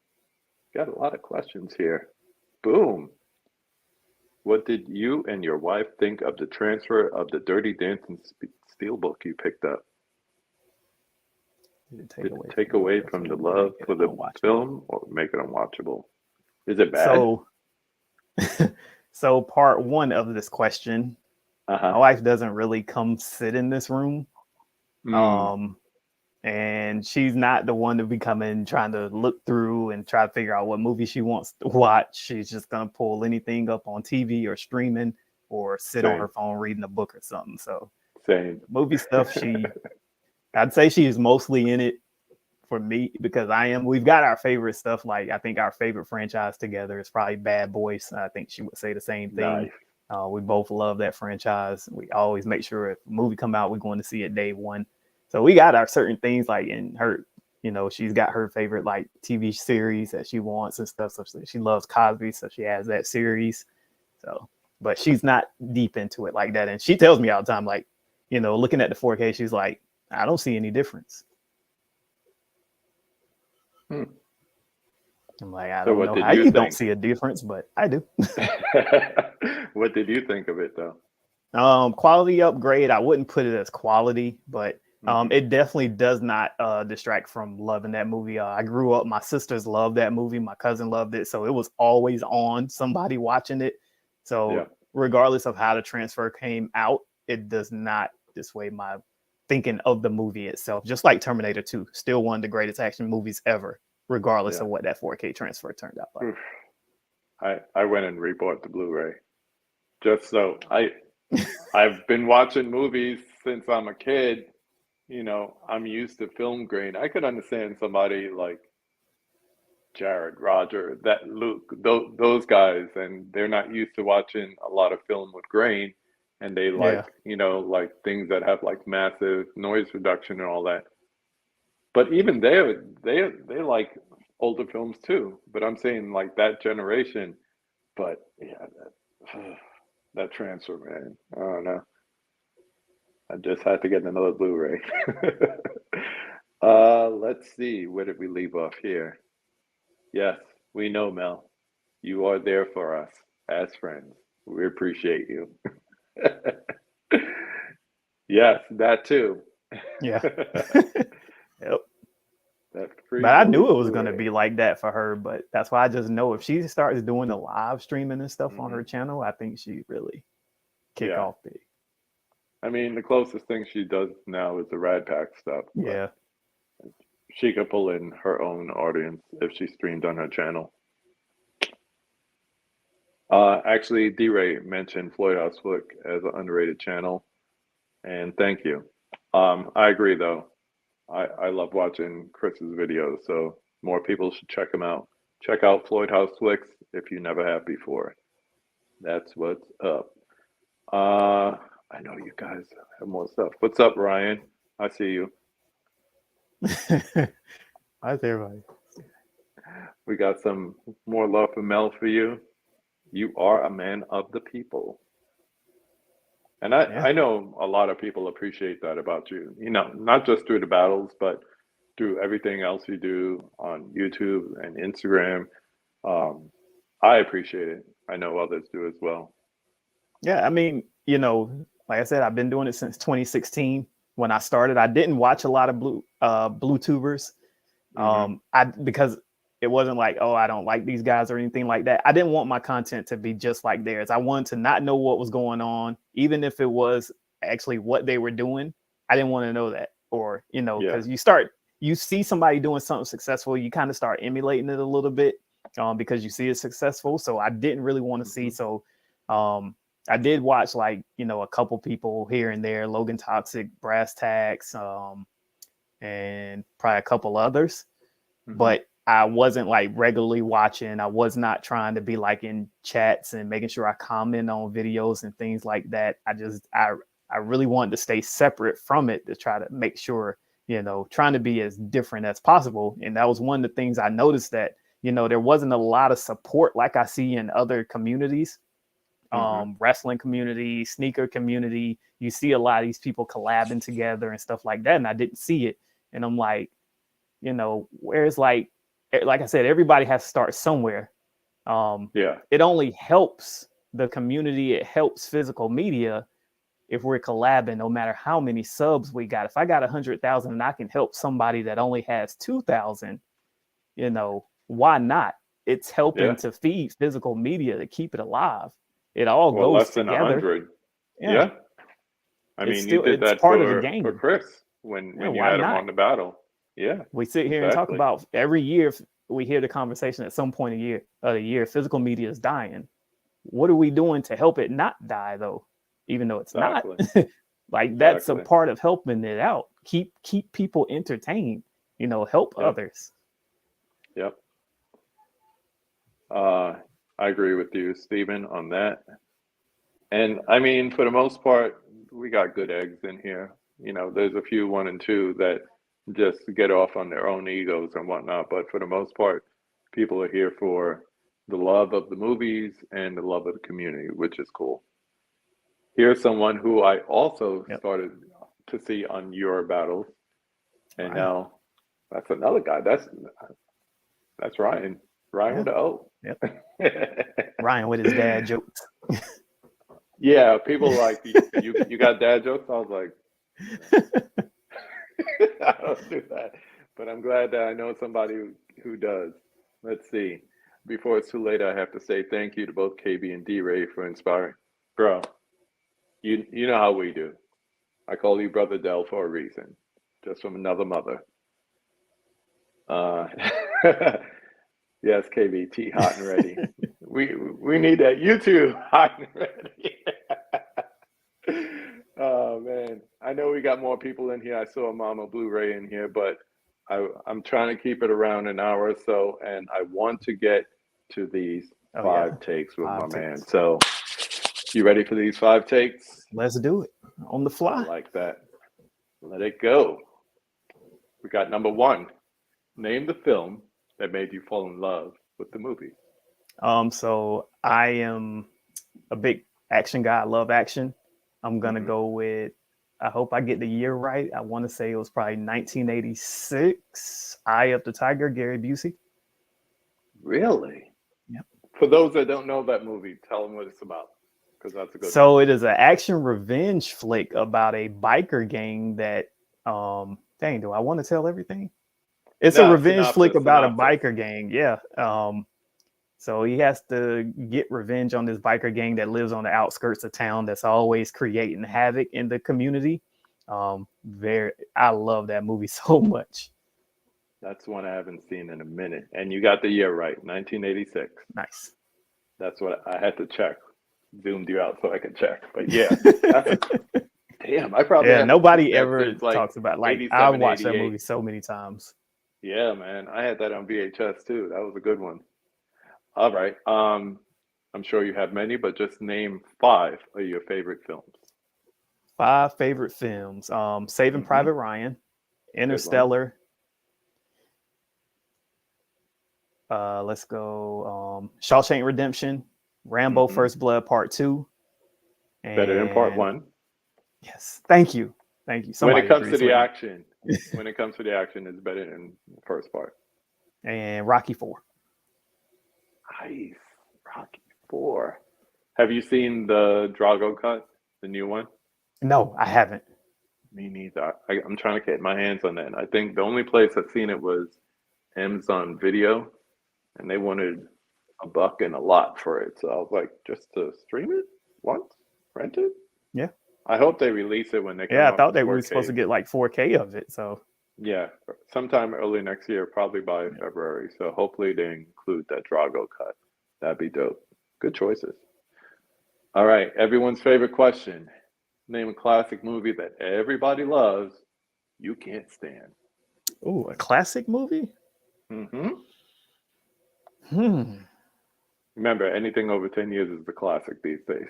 got a lot of questions here. Boom. What did you and your wife think of the transfer of the Dirty Dancing Steelbook you picked up? Did it take Did away it from take the love away of the from the film or love make it for the unwatchable? film or make it unwatchable? Is it bad? So, so part one of this question, Uh-huh. my wife doesn't really come sit in this room. Mm, Um, and she's not the one to be coming trying to look through and try to figure out what movie she wants to watch. She's just gonna pull anything up on TV or streaming or sit on her same, phone reading a book or something. So same. movie stuff, I'd say she is mostly in it for me because we've got our favorite stuff. Like I think our favorite franchise together is probably Bad Boys. I think she would say the same thing. Nice. We both love that franchise. We always make sure if a movie come out, we're going to see it day one. So we got our certain things like in her, she's got her favorite like TV series that she wants and stuff. So she loves Cosby, so she has that series. So, but she's not deep into it like that. And she tells me all the time, like, looking at the 4K, she's like, I don't see any difference. Hmm. I'm like, I So don't what know did how you you don't think? see a difference, but I do. What did you think of it though? Quality upgrade, I wouldn't put it as quality, but Hmm. it definitely does not distract from loving that movie. I grew up, my sisters loved that movie, my cousin loved it, so it was always on, somebody watching it. Yeah. So regardless of how the transfer came out, it does not dissuade my thinking of the movie itself. Just like Terminator 2, still one of the greatest action movies ever, regardless Yeah. of what that 4K transfer turned out like. Oof. I went and rebought the Blu-ray just so I've been watching movies since I'm a kid. I'm used to film grain. I could understand somebody like Jared, Roger, that Luke, those guys, and they're not used to watching a lot of film with grain, and they Yeah. like things that have like massive noise reduction and all that. But even they like older films too. But I'm saying like that generation. But yeah, that transfer, man. I don't know. I just had to get another Blu-ray. Let's see. Where did we leave off here? Yes, we know, Mel. You are there for us as friends. We appreciate you. Yes, that too. Yeah. Yep. That free But I knew movie it was going to Blu-ray. be like that for her. But that's why I just know if she starts doing the live streaming and stuff on Hmm. her channel, I think she really kick Yeah. off big. I mean, the closest thing she does now is the Rad Pack stuff, but Yeah. she could pull in her own audience if she streamed on her channel. Actually, D-Ray mentioned Floyd House Flick as an underrated channel, and thank you. I agree, though. I love watching Chris's videos, so more people should check him out. Check out Floyd House Flicks if you never have before. That's what's up. I know you guys have more stuff. What's up, Ryan? I see you. How's everybody? We got some more love from Mel for you. You are a man of the people. And Yeah. I know a lot of people appreciate that about you. Not just through the battles, but through everything else you do on YouTube and Instagram. Um, I appreciate it. I know others do as well. Yeah. I mean, like I said, I've been doing it since 2016. When I started, I didn't watch a lot of blue tubers. Hmm. Because it wasn't like, oh, I don't like these guys or anything like that. I didn't want my content to be just like theirs. I wanted to not know what was going on, even if it was actually what they were doing. I didn't want to know that. Or, Yeah. because you see somebody doing something successful, you kind of start emulating it a little bit because you see it successful. So I didn't really want to see. Hmm. So I did watch like, a couple people here and there, Logan Toxic, Brass Tacks, and probably a couple others, but I wasn't like regularly watching. I was not trying to be like in chats and making sure I comment on videos and things like that. I really wanted to stay separate from it to try to make sure, trying to be as different as possible. And that was one of the things I noticed, that, there wasn't a lot of support like I see in other communities. Wrestling community, sneaker community, you see a lot of these people collabing together and stuff like that, and I didn't see it. And I'm like, where's like I said, everybody has to start somewhere. It only helps the community, it helps physical media if we're collabing, no matter how many subs we got. If I got 100,000 and I can help somebody that only has 2,000, why not? It's helping to feed physical media, to keep it alive. It all goes less than together. 100. Yeah. I mean, you did that part of the game for Chris when you had him on the battle. Yeah. We sit here and talk about every year. We hear the conversation at some point of the year, physical media is dying. What are we doing to help it not die, though? Even though it's not. Like, that's a part of helping it out. Keep people entertained, help others. Yep. I agree with you, Stephen, on that. And I mean, for the most part, we got good eggs in here. There's a few 1 and 2 that just get off on their own egos and whatnot. But for the most part, people are here for the love of the movies and the love of the community, which is cool. Here's someone who I also started to see on your battles. And now that's another guy. That's Ryan. Ryan with an O. Yep. Ryan with his dad jokes. Yeah, people like, you got dad jokes? I was like, I don't do that. But I'm glad that I know somebody who does. Let's see. Before it's too late, I have to say thank you to both KB and D-Ray for inspiring. Bro, you know how we do. I call you Brother Dell for a reason. Just from another mother. Yes, KBT, hot and ready. We need that. You too, hot and ready. Oh man, I know we got more people in here. I saw Mama Blu-ray in here, but I'm trying to keep it around an hour or so, and I want to get to these 5 takes with my man. So, you ready for these 5 takes? Let's do it on the fly. I like that. Let it go. We got number 1. Name the film that made you fall in love with the movie. So I am a big action guy. I love action. I'm gonna go with, I hope I get the year right. I want to say it was probably 1986. Eye of the Tiger, Gary Busey. Really? Yep. For those that don't know that movie, tell them what it's about, because that's a good. So movie. It is an action revenge flick about a biker gang that. Dang, do I want to tell everything? It's a revenge flick about a biker gang. Yeah. So he has to get revenge on this biker gang that lives on the outskirts of town that's always creating havoc in the community. I love that movie so much. That's one I haven't seen in a minute. And you got the year right, 1986. Nice. That's what I had to check. Zoomed you out so I could check. But yeah. Damn, I probably nobody ever talks about, like, I watched that movie so many times. Yeah, man. I had that on VHS too. That was a good one. All right. I'm sure you have many, but just name 5 of your favorite films. 5 favorite films. Saving Private Ryan, Interstellar. Let's go. Shawshank Redemption, Rambo First Blood Part 2. Better than Part 1. Yes. Thank you. When it comes to the action, it's better than the first part. And Rocky 4. Nice. Rocky 4. Have you seen the Drago cut, the new one? No, I haven't. Me neither. I'm trying to get my hands on that. I think the only place I've seen it was Amazon Video, and they wanted $1 and a lot for it. So I was like, just to stream it once, rent it. Yeah. I hope they release it when they come I thought they were supposed to get like 4K of it. So yeah, sometime early next year, probably by February. So hopefully they include that Drago cut. That'd be dope. Good choices. All right, everyone's favorite question. Name a classic movie that everybody loves, you can't stand. Oh, a classic movie? Mm-hmm. Hmm. Remember, anything over 10 years is the classic these days.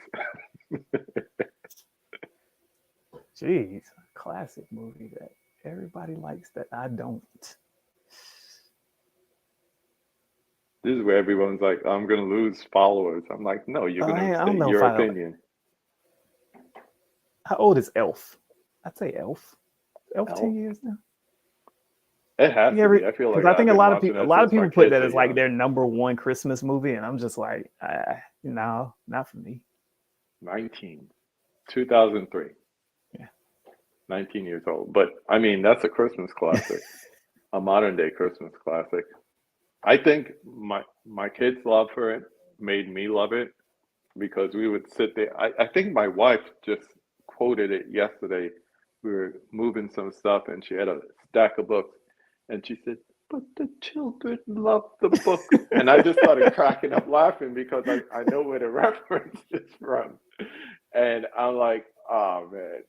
Jeez, classic movie that everybody likes that I don't. This is where everyone's like, I'm going to lose followers. I'm like, no, you're going to I don't state know if your I. opinion. How old is Elf? I'd say Elf. Elf Elf? 10 years now. It has to be. I feel like I I've think a been lot of watching people, that since my put kids that are as like young. their number one Christmas movie, and I'm just like, no, not for me. 2003. Yeah. 19 years old. But I mean, that's a Christmas classic, a modern day Christmas classic. I think my kids' love for it made me love it because we would sit there. I think my wife just quoted it yesterday. We were moving some stuff and she had a stack of books and she said, but the children love the books. And I just started cracking up laughing because I know where the reference is from. And I'm like, oh man,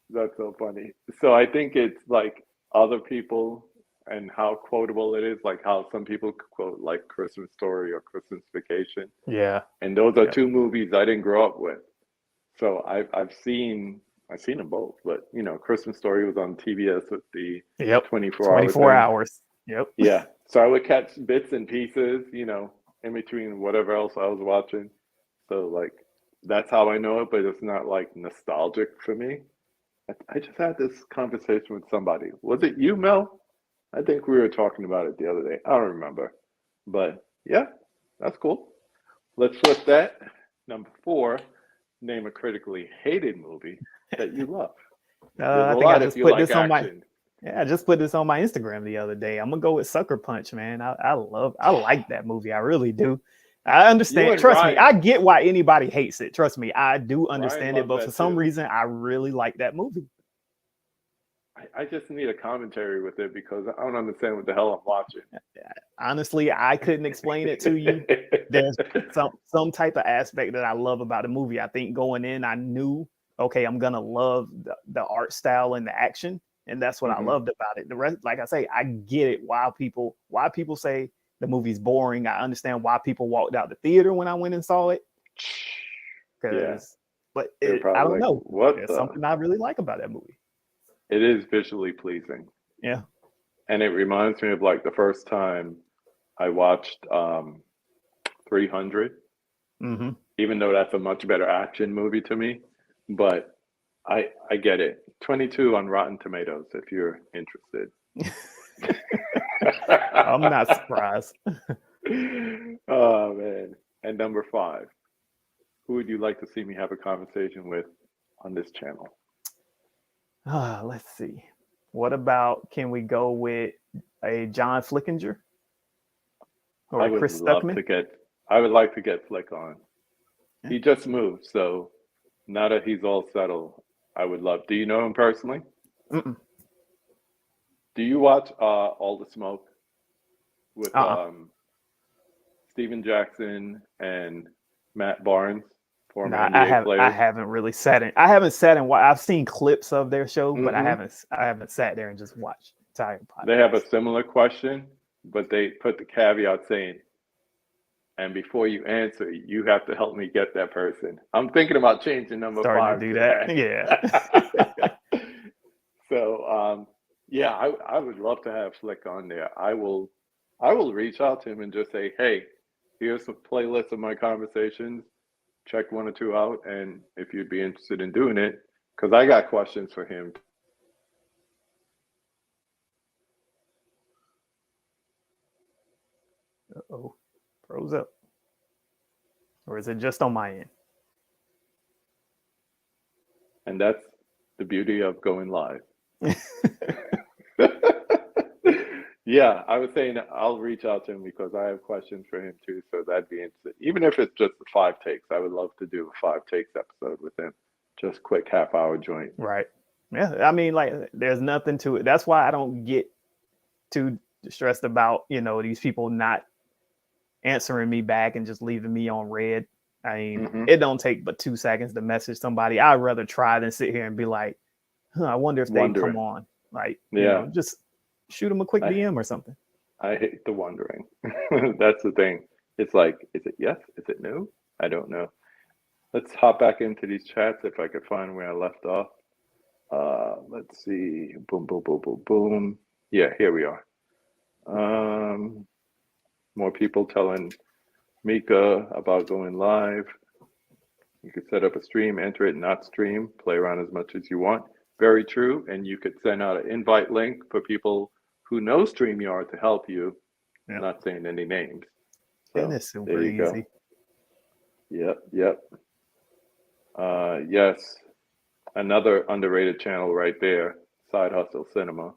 that's so funny. So I think it's like other people and how quotable it is, like how some people quote like Christmas Story or Christmas Vacation. Yeah. And those are two movies I didn't grow up with. So I've seen them both, but you know, Christmas Story was on TBS with the 24-hour 24 thing. hours. Yep. Yeah. So I would catch bits and pieces, you know, in between whatever else I was watching. So like that's how I know it, but it's not like nostalgic for me. I just had this conversation with somebody. Was it you, Mel? I think we were talking about it the other day. I don't remember. But yeah, that's cool. Let's flip that. Number 4, name a critically hated movie that you love. There's I a think I lot if just you put like this on my. action. Yeah, I just put this on my Instagram the other day. I'm gonna go with Sucker Punch, man. I like that movie. I really do. I understand. Trust me, I get why anybody hates it. Trust me, I do understand it. But for some reason, I really like that movie. I just need a commentary with it because I don't understand what the hell I'm watching. Honestly, I couldn't explain it to you. There's some type of aspect that I love about the movie. I think going in, I knew, okay, I'm gonna love the art style and the action, and that's what I loved about it. The rest, like I say, I get it why people say the movie's boring. I understand why people walked out the theater when I went and saw it. Yeah, but I don't know. There's something I really like about that movie. It is visually pleasing. Yeah. And it reminds me of like the first time I watched 300. Mm-hmm. Even though that's a much better action movie to me. But I get it. 22 on Rotten Tomatoes if you're interested. I'm not surprised. Oh man. And number 5. Who would you like to see me have a conversation with on this channel? Let's see. What about, can we go with a John Flickinger or Chris Stuckman? I would like to get Flick on. Yeah. He just moved, so now that he's all settled, I would love. Do you know him personally? Mm-mm. Do you watch All the Smoke with Steven Jackson and Matt Barnes? I haven't really sat in. I haven't sat and I've seen clips of their show, but I haven't sat there and just watched entire podcast. They have a similar question, but they put the caveat saying, and before you answer, you have to help me get that person. I'm thinking about changing number 5 to do that. Yeah. So yeah, I would love to have Flick on there. I will reach out to him and just say, hey, here's a playlist of my conversations. Check 1 or 2 out, and if you'd be interested in doing it, because I got questions for him. Uh-oh, froze up. Or is it just on my end? And that's the beauty of going live. Yeah, I was saying I'll reach out to him because I have questions for him too. So that'd be interesting. Even if it's just the 5 takes, I would love to do a 5 takes episode with him. Just quick half-hour joint. Right. Yeah. I mean, like, there's nothing to it. That's why I don't get too stressed about, these people not answering me back and just leaving me on red. I mean, it don't take but 2 seconds to message somebody. I'd rather try than sit here and be like, I wonder if they come on. Like, just shoot them a quick DM or something. I hate the wondering. That's the thing. It's like, is it yes? Is it no? I don't know. Let's hop back into these chats if I could find where I left off. Let's see. Boom, boom, boom, boom, boom. Yeah, here we are. More people telling Mika about going live. You could set up a stream, enter it, not stream, play around as much as you want. Very true. And you could send out an invite link for people who know StreamYard to help you. Yep. Not saying any names. So, and it's super easy. Yep. Yes. Another underrated channel right there, Side Hustle Cinema.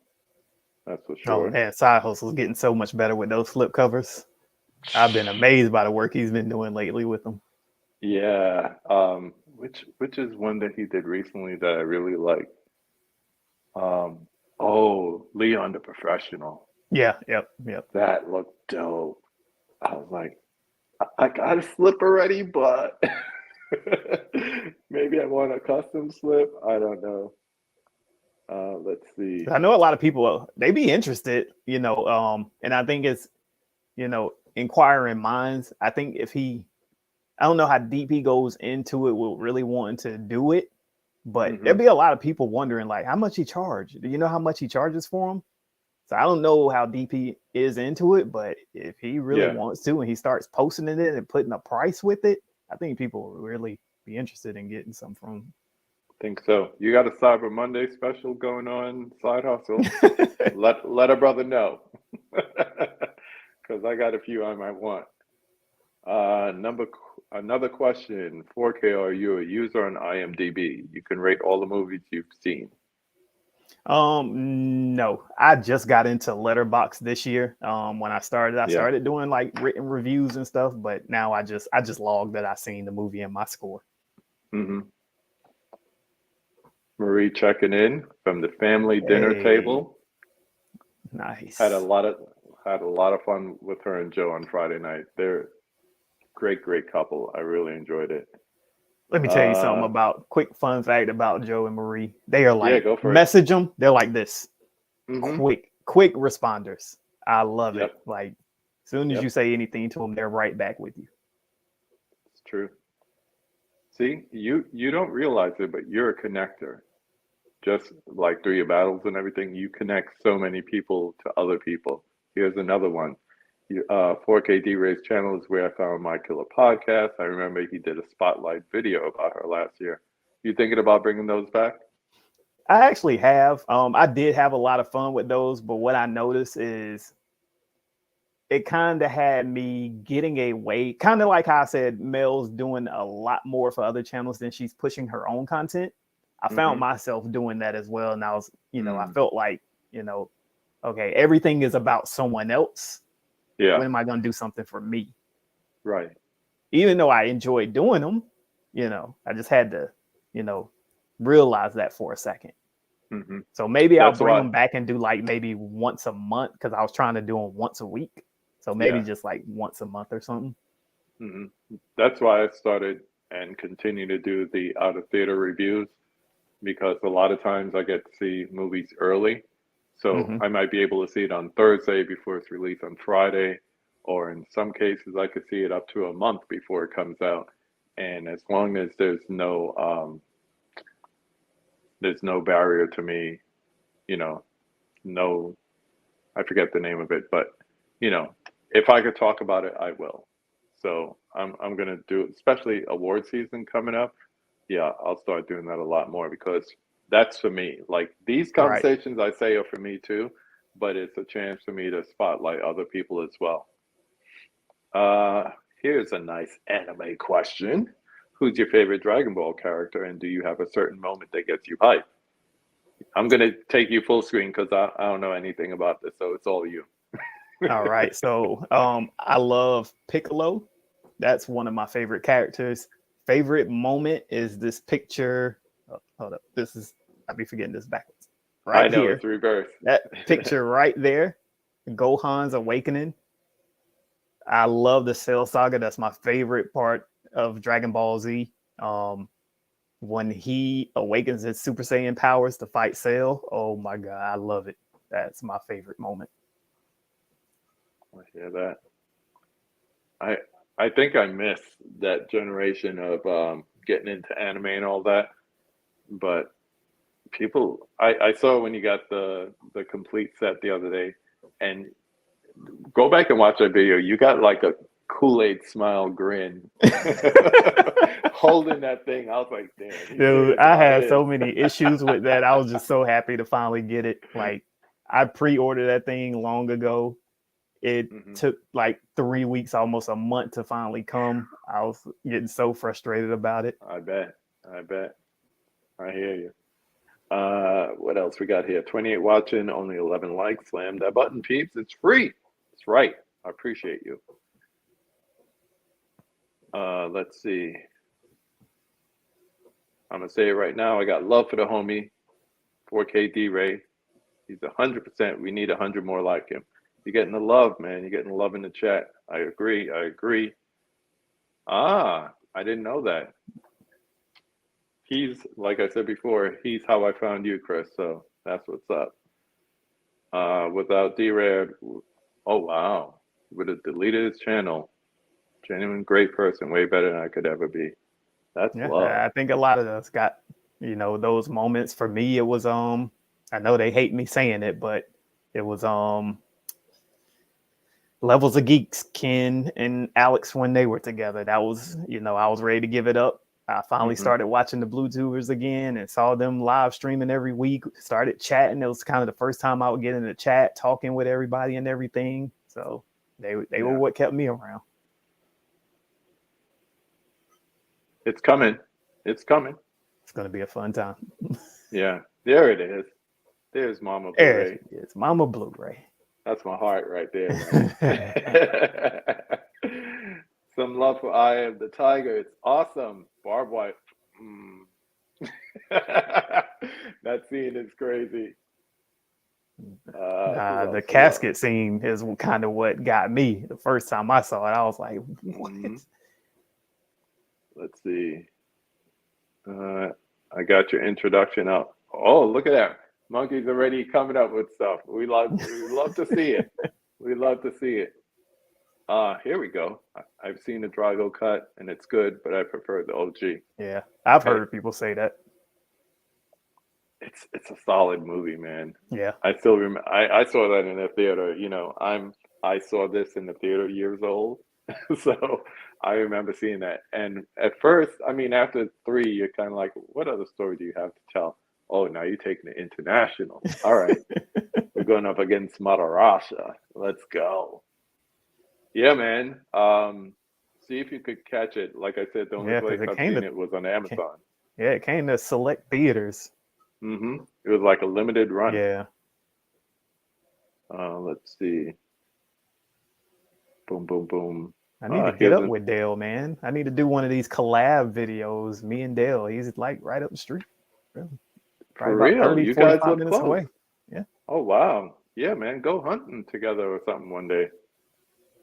That's for sure. Oh man, Side Hustle's getting so much better with those flip covers. I've been amazed by the work he's been doing lately with them. Yeah. Which is one that he did recently that I really like. Leon the Professional. Yeah, yep. That looked dope. I was like, I got a slip already, but maybe I want a custom slip. I don't know. Let's see. I know a lot of people, they be interested, and I think it's, inquiring minds. I think I don't know how deep he goes into it with really wanting to do it, but there'd be a lot of people wondering, like, how much he charged. Do you know how much he charges for them? So I don't know how deep he is into it, but if he really wants to and he starts posting it and putting a price with it, I think people will really be interested in getting some from him. Think so. You got a Cyber Monday special going on, Side Hustle? let a brother know, because I got a few I might want. Another question: 4K? Are you a user on IMDb? You can rate all the movies you've seen. No, I just got into Letterboxd this year. When I started doing like written reviews and stuff, but now I just logged that I seen the movie in my score. Marie checking in from the family dinner table. Nice. Had a lot of fun with her and Joe on Friday night. They're great couple. I really enjoyed it. Let me tell you something about quick fun fact about Joe and Marie. They are like, message them. They're like this. Quick responders. I love it. Like, as soon as you say anything to them, they're right back with you. It's true. See, you don't realize it, but you're a connector. Just like through your battles and everything, you connect so many people to other people. Here's another one. 4K D-Ray's channel is where I found My Killer Podcast. I remember he did a spotlight video about her last year. You thinking about bringing those back? I actually have. I did have a lot of fun with those, but what I noticed is it kind of had me getting away, kind of like how I said, Mel's doing a lot more for other channels than she's pushing her own content. I found myself doing that as well. And I was, I felt like, okay, everything is about someone else. Yeah. When am I going to do something for me? Right. Even though I enjoyed doing them, I just had to, realize that for a second. So maybe I'll bring them back and do like maybe once a month, because I was trying to do them once a week. So maybe just like once a month or something. That's why I started and continue to do the out of theater reviews, because a lot of times I get to see movies early. So I might be able to see it on Thursday before it's released on Friday, or in some cases I could see it up to a month before it comes out. And as long as there's no barrier to me, I forget the name of it, but if I could talk about it, I will. So I'm gonna do, especially award season coming up. Yeah, I'll start doing that a lot more, because that's for me. Like, these conversations I say are for me too, but it's a chance for me to spotlight other people as well. Here's a nice anime question. Who's your favorite Dragon Ball character, and do you have a certain moment that gets you hyped? I'm going to take you full screen because I don't know anything about this, so it's all you. All right. So I love Piccolo. That's one of my favorite characters. Favorite moment is this picture. Oh, hold up. I'll be forgetting this backwards. Right I know, here. It's reversed. That picture right there. Gohan's awakening. I love the Cell Saga. That's my favorite part of Dragon Ball Z. When he awakens his Super Saiyan powers to fight Cell. Oh my God, I love it. That's my favorite moment. I hear that. I think I missed that generation of getting into anime and all that, but people, I saw when you got the complete set the other day, and go back and watch that video. You got like a Kool-Aid smile grin holding that thing. I was like, damn. Dude, I had so many issues with that. I was just so happy to finally get it. Like, I pre-ordered that thing long ago. It took like 3 weeks, almost a month to finally come. I was getting so frustrated about it. I bet. I hear you. What else we got here? 28 watching, only 11 likes. Slam that button, peeps. It's free. It's right. I appreciate you. Let's see. I'm gonna say it right now. I got love for the homie, 4K D-Ray. He's 100%. We need 100 more like him. You're getting the love, man. You're getting the love in the chat. I agree. I didn't know that. He's, like I said before, he's how I found you, Chris. So that's what's up. Without D-Ray, oh wow, would have deleted his channel. Genuine great person, way better than I could ever be. That's love. I think a lot of us got, those moments. For me, it was I know they hate me saying it, but it was Levels of Geeks, Ken and Alex, when they were together. That was, I was ready to give it up. I finally started watching the Blu-tubers again and saw them live streaming every week. Started chatting. It was kind of the first time I would get in the chat, talking with everybody and everything. So they were what kept me around. It's coming. It's coming. It's going to be a fun time. Yeah, there it is. There's Mama Blu-ray. It's Mama Blu-ray. That's my heart right there. Some love for Eye of the Tiger. It's awesome. Barbed wire. That scene is crazy. The casket scene is kind of what got me. The first time I saw it, I was like, what? Let's see. I got your introduction up. Oh, look at that. Monkey's already coming up with stuff. We love to see it. We love to see it. Here we go. I've seen the Drago cut and it's good, but I prefer the OG. Yeah, I've heard people say that. It's a solid movie, man. Yeah. I still remember I saw that in the theater. I saw this in the theater years old. So I remember seeing that. And at first, after 3, you're kind of like, what other story do you have to tell? Oh, now you're taking it international. All right. We're going up against Mother Russia. Let's go. Yeah, man. See if you could catch it. Like I said, the only place I've seen it was on Amazon. It came to select theaters. It was like a limited run. Yeah. Let's see. Boom, boom, boom. I need to get up with Dale, man. I need to do one of these collab videos. Me and Dale. He's like right up the street. Really. For real? 30, you guys look close. Away. Yeah. Oh, wow. Yeah, man. Go hunting together or something one day.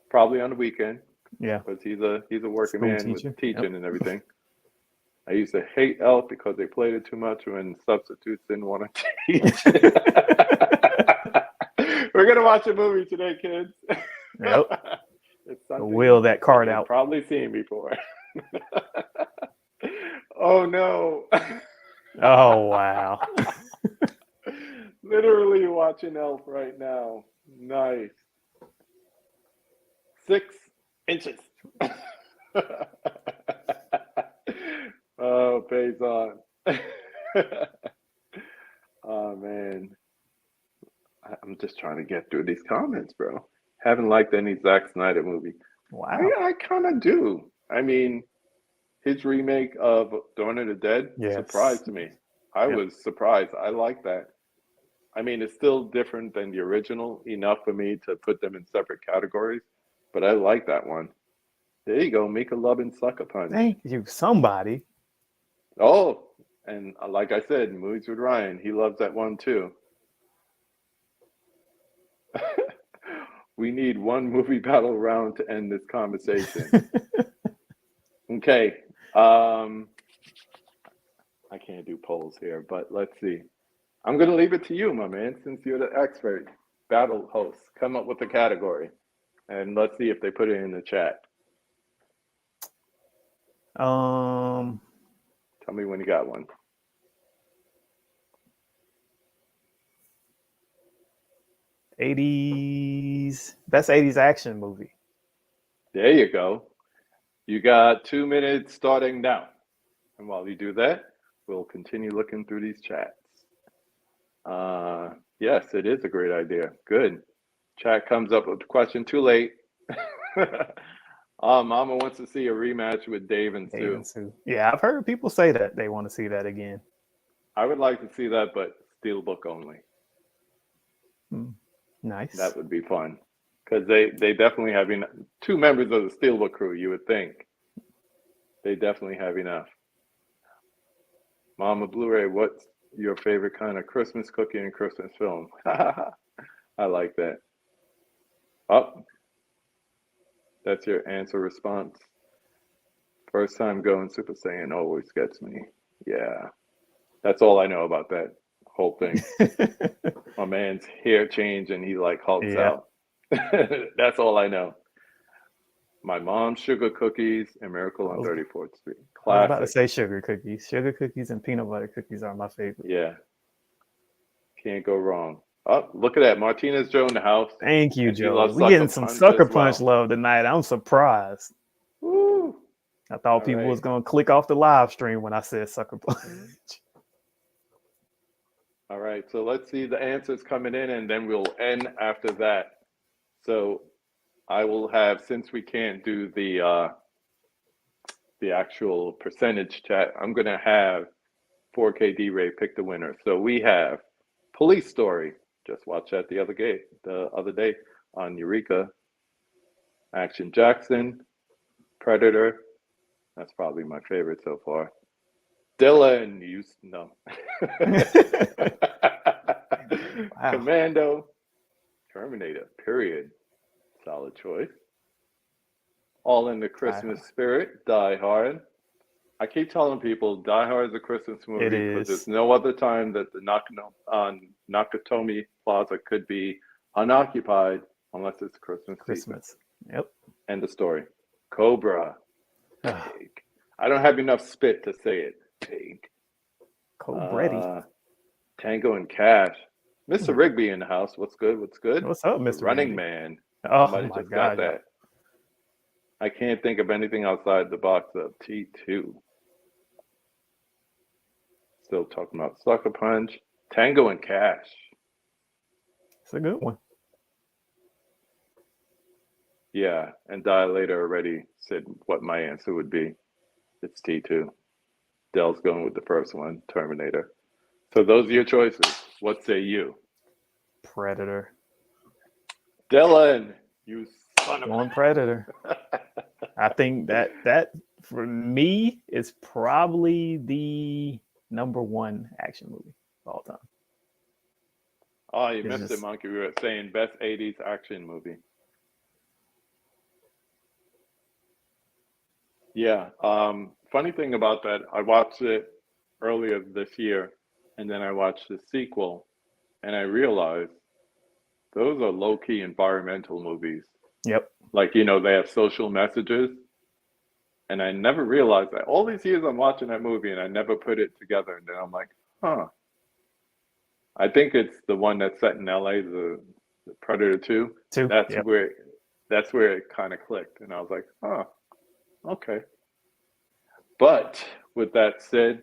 Probably on the weekend. Yeah. Because he's a working man teacher. With teaching and everything. I used to hate Elf because they played it too much when substitutes didn't want to teach. We're going to watch a movie today, kids. Yep. It's wheel that card out. Probably seen before. Oh, no. Oh, wow. Literally watching Elf right now. Nice. 6 inches. Oh, pays on. Oh, man. I'm just trying to get through these comments, bro. Haven't liked any Zack Snyder movie. Wow. I kind of do. His remake of Dawn of the Dead surprised me. I was surprised. I like that. It's still different than the original enough for me to put them in separate categories, but I like that one. There you go, Mika Lovin' Sucker Punch. Thank you, somebody. Oh, and like I said, Movies with Ryan, he loves that one too. We need one movie battle round to end this conversation. Okay. I can't do polls here, but let's see. I'm going to leave it to you, my man, since you're the expert battle host. Come up with a category, and let's see if they put it in the chat. Tell me when you got one. '80s, best '80s action movie. There you go. You got 2 minutes starting now. And while you do that, we'll continue looking through these chats. Yes, it is a great idea. Good. Chat comes up with the question too late. Mama wants to see a rematch with Dave and Sue. Yeah, I've heard people say that they want to see that again. I would like to see that, but Steelbook only. Nice. That would be fun. Because they definitely have two members of the Steelbook crew, you would think. They definitely have enough. Mama Blu-ray, what's your favorite kind of Christmas cookie and Christmas film? I like that. Oh, that's your answer response. First time going Super Saiyan always gets me. Yeah. That's all I know about that whole thing. My man's hair changed and he like hulks out. That's all I know. My mom's sugar cookies and Miracle on 34th Street. Classic. I was about to say sugar cookies. Sugar cookies and peanut butter cookies are my favorite. Yeah. Can't go wrong. Oh, look at that. Martinez Joe in the house. Thank you, Joe. We're getting some Sucker Punch love tonight. I'm surprised. Woo. I thought people was going to click off the live stream when I said Sucker Punch. All right. So let's see the answers coming in, and then we'll end after that. So I will have, since we can't do the actual percentage chat, I'm going to have 4K D-Ray pick the winner. So we have Police Story. Just watched that the other day on Eureka. Action Jackson. Predator. That's probably my favorite so far. Dylan. No. Wow. Commando. Terminator. Period. Solid choice. All in the Christmas spirit. Die Hard. I keep telling people Die Hard is a Christmas movie because there's no other time that the Nakatomi Plaza could be unoccupied unless it's Christmas. Yep. End of story. Cobra. Pig. I don't have enough spit to say it. Pig. Cobretti. Tango and Cash. Mr. Rigby in the house. What's good? What's good? What's up, Mr. Running Rigby? Man. Oh, Somebody my just God. got that. I can't think of anything outside the box of T2. Still talking about Sucker Punch. Tango and Cash. It's a good one. Yeah, and Dilator already said what my answer would be. It's T2. Dell's going with the first one, Terminator. So those are your choices. What say you? Predator. Dylan, you son of a... Predator. I think that for me is probably the #1 action movie of all time. Oh, you missed it, Monkey. We were saying best 80s action movie. Yeah. Funny thing about that, I watched it earlier this year, and then I watched the sequel, and I realized those are low-key environmental movies. Yep. Like, they have social messages, and I never realized that. All these years I'm watching that movie, and I never put it together, and then I'm like, huh. I think it's the one that's set in LA, the Predator 2. That's where it kind of clicked, and I was like, huh, okay. But with that said,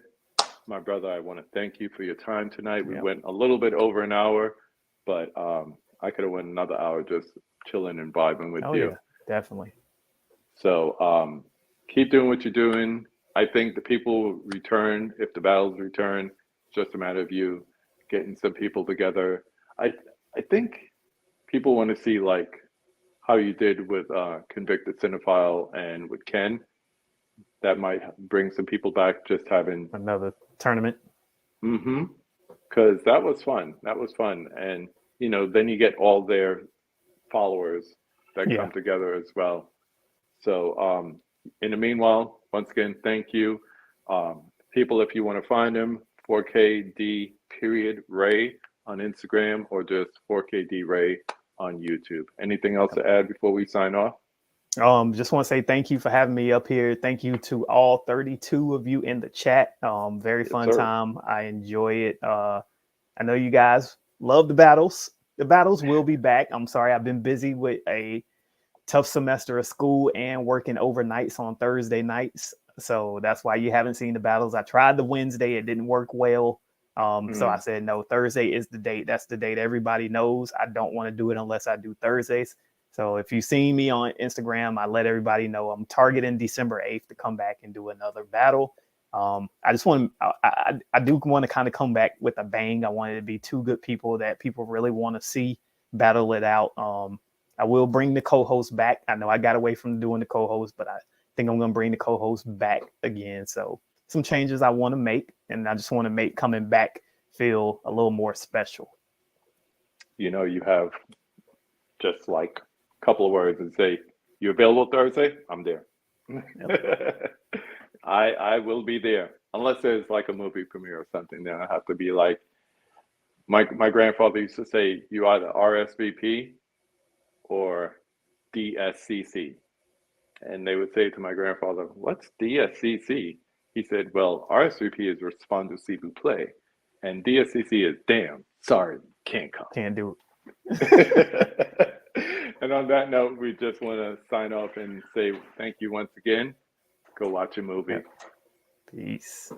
my brother, I want to thank you for your time tonight. We went a little bit over an hour, but I could have went another hour just chilling and vibing with you. Yeah, definitely. So keep doing what you're doing. I think the people return if the battles return. It's just a matter of you getting some people together. I think people want to see like how you did with Convicted Cinephile and with Ken. That might bring some people back, just having another tournament. Mm-hmm. Because that was fun. And, then you get all their followers that come together as well. So in the meanwhile, once again, thank you. People, if you want to find him, 4KD period Ray on Instagram or just 4KD Ray on YouTube. Anything else to add before we sign off? Just want to say thank you for having me up here. Thank you to all 32 of you in the chat. Very fun time. I enjoy it. I know you guys love the battles. The battles will be back. I'm sorry, I've been busy with a tough semester of school and working overnights on Thursday nights. So that's why you haven't seen the battles. I tried the Wednesday. It didn't work well. So I said, no, Thursday is the date. That's the date everybody knows. I don't want to do it unless I do Thursdays. So if you see me on Instagram, I let everybody know I'm targeting December 8th to come back and do another battle. I just want to, I do want to kind of come back with a bang. I want it to be two good people that people really want to see battle it out. I will bring the co-host back. I know I got away from doing the co-host, but I think I'm going to bring the co-host back again. So some changes I want to make, and I just want to make coming back feel a little more special. You know, you have just like a couple of words and say, you available Thursday? I'm there. Yep. I will be there. Unless there's like a movie premiere or something, then I have to be like, my grandfather used to say, you either RSVP or DSCC. And they would say to my grandfather, what's DSCC? He said, well, RSVP is respond to see vous play. And DSCC is damn, sorry, can't come. Can't do it. And on that note, we just want to sign off and say thank you once again. Go watch a movie. Peace.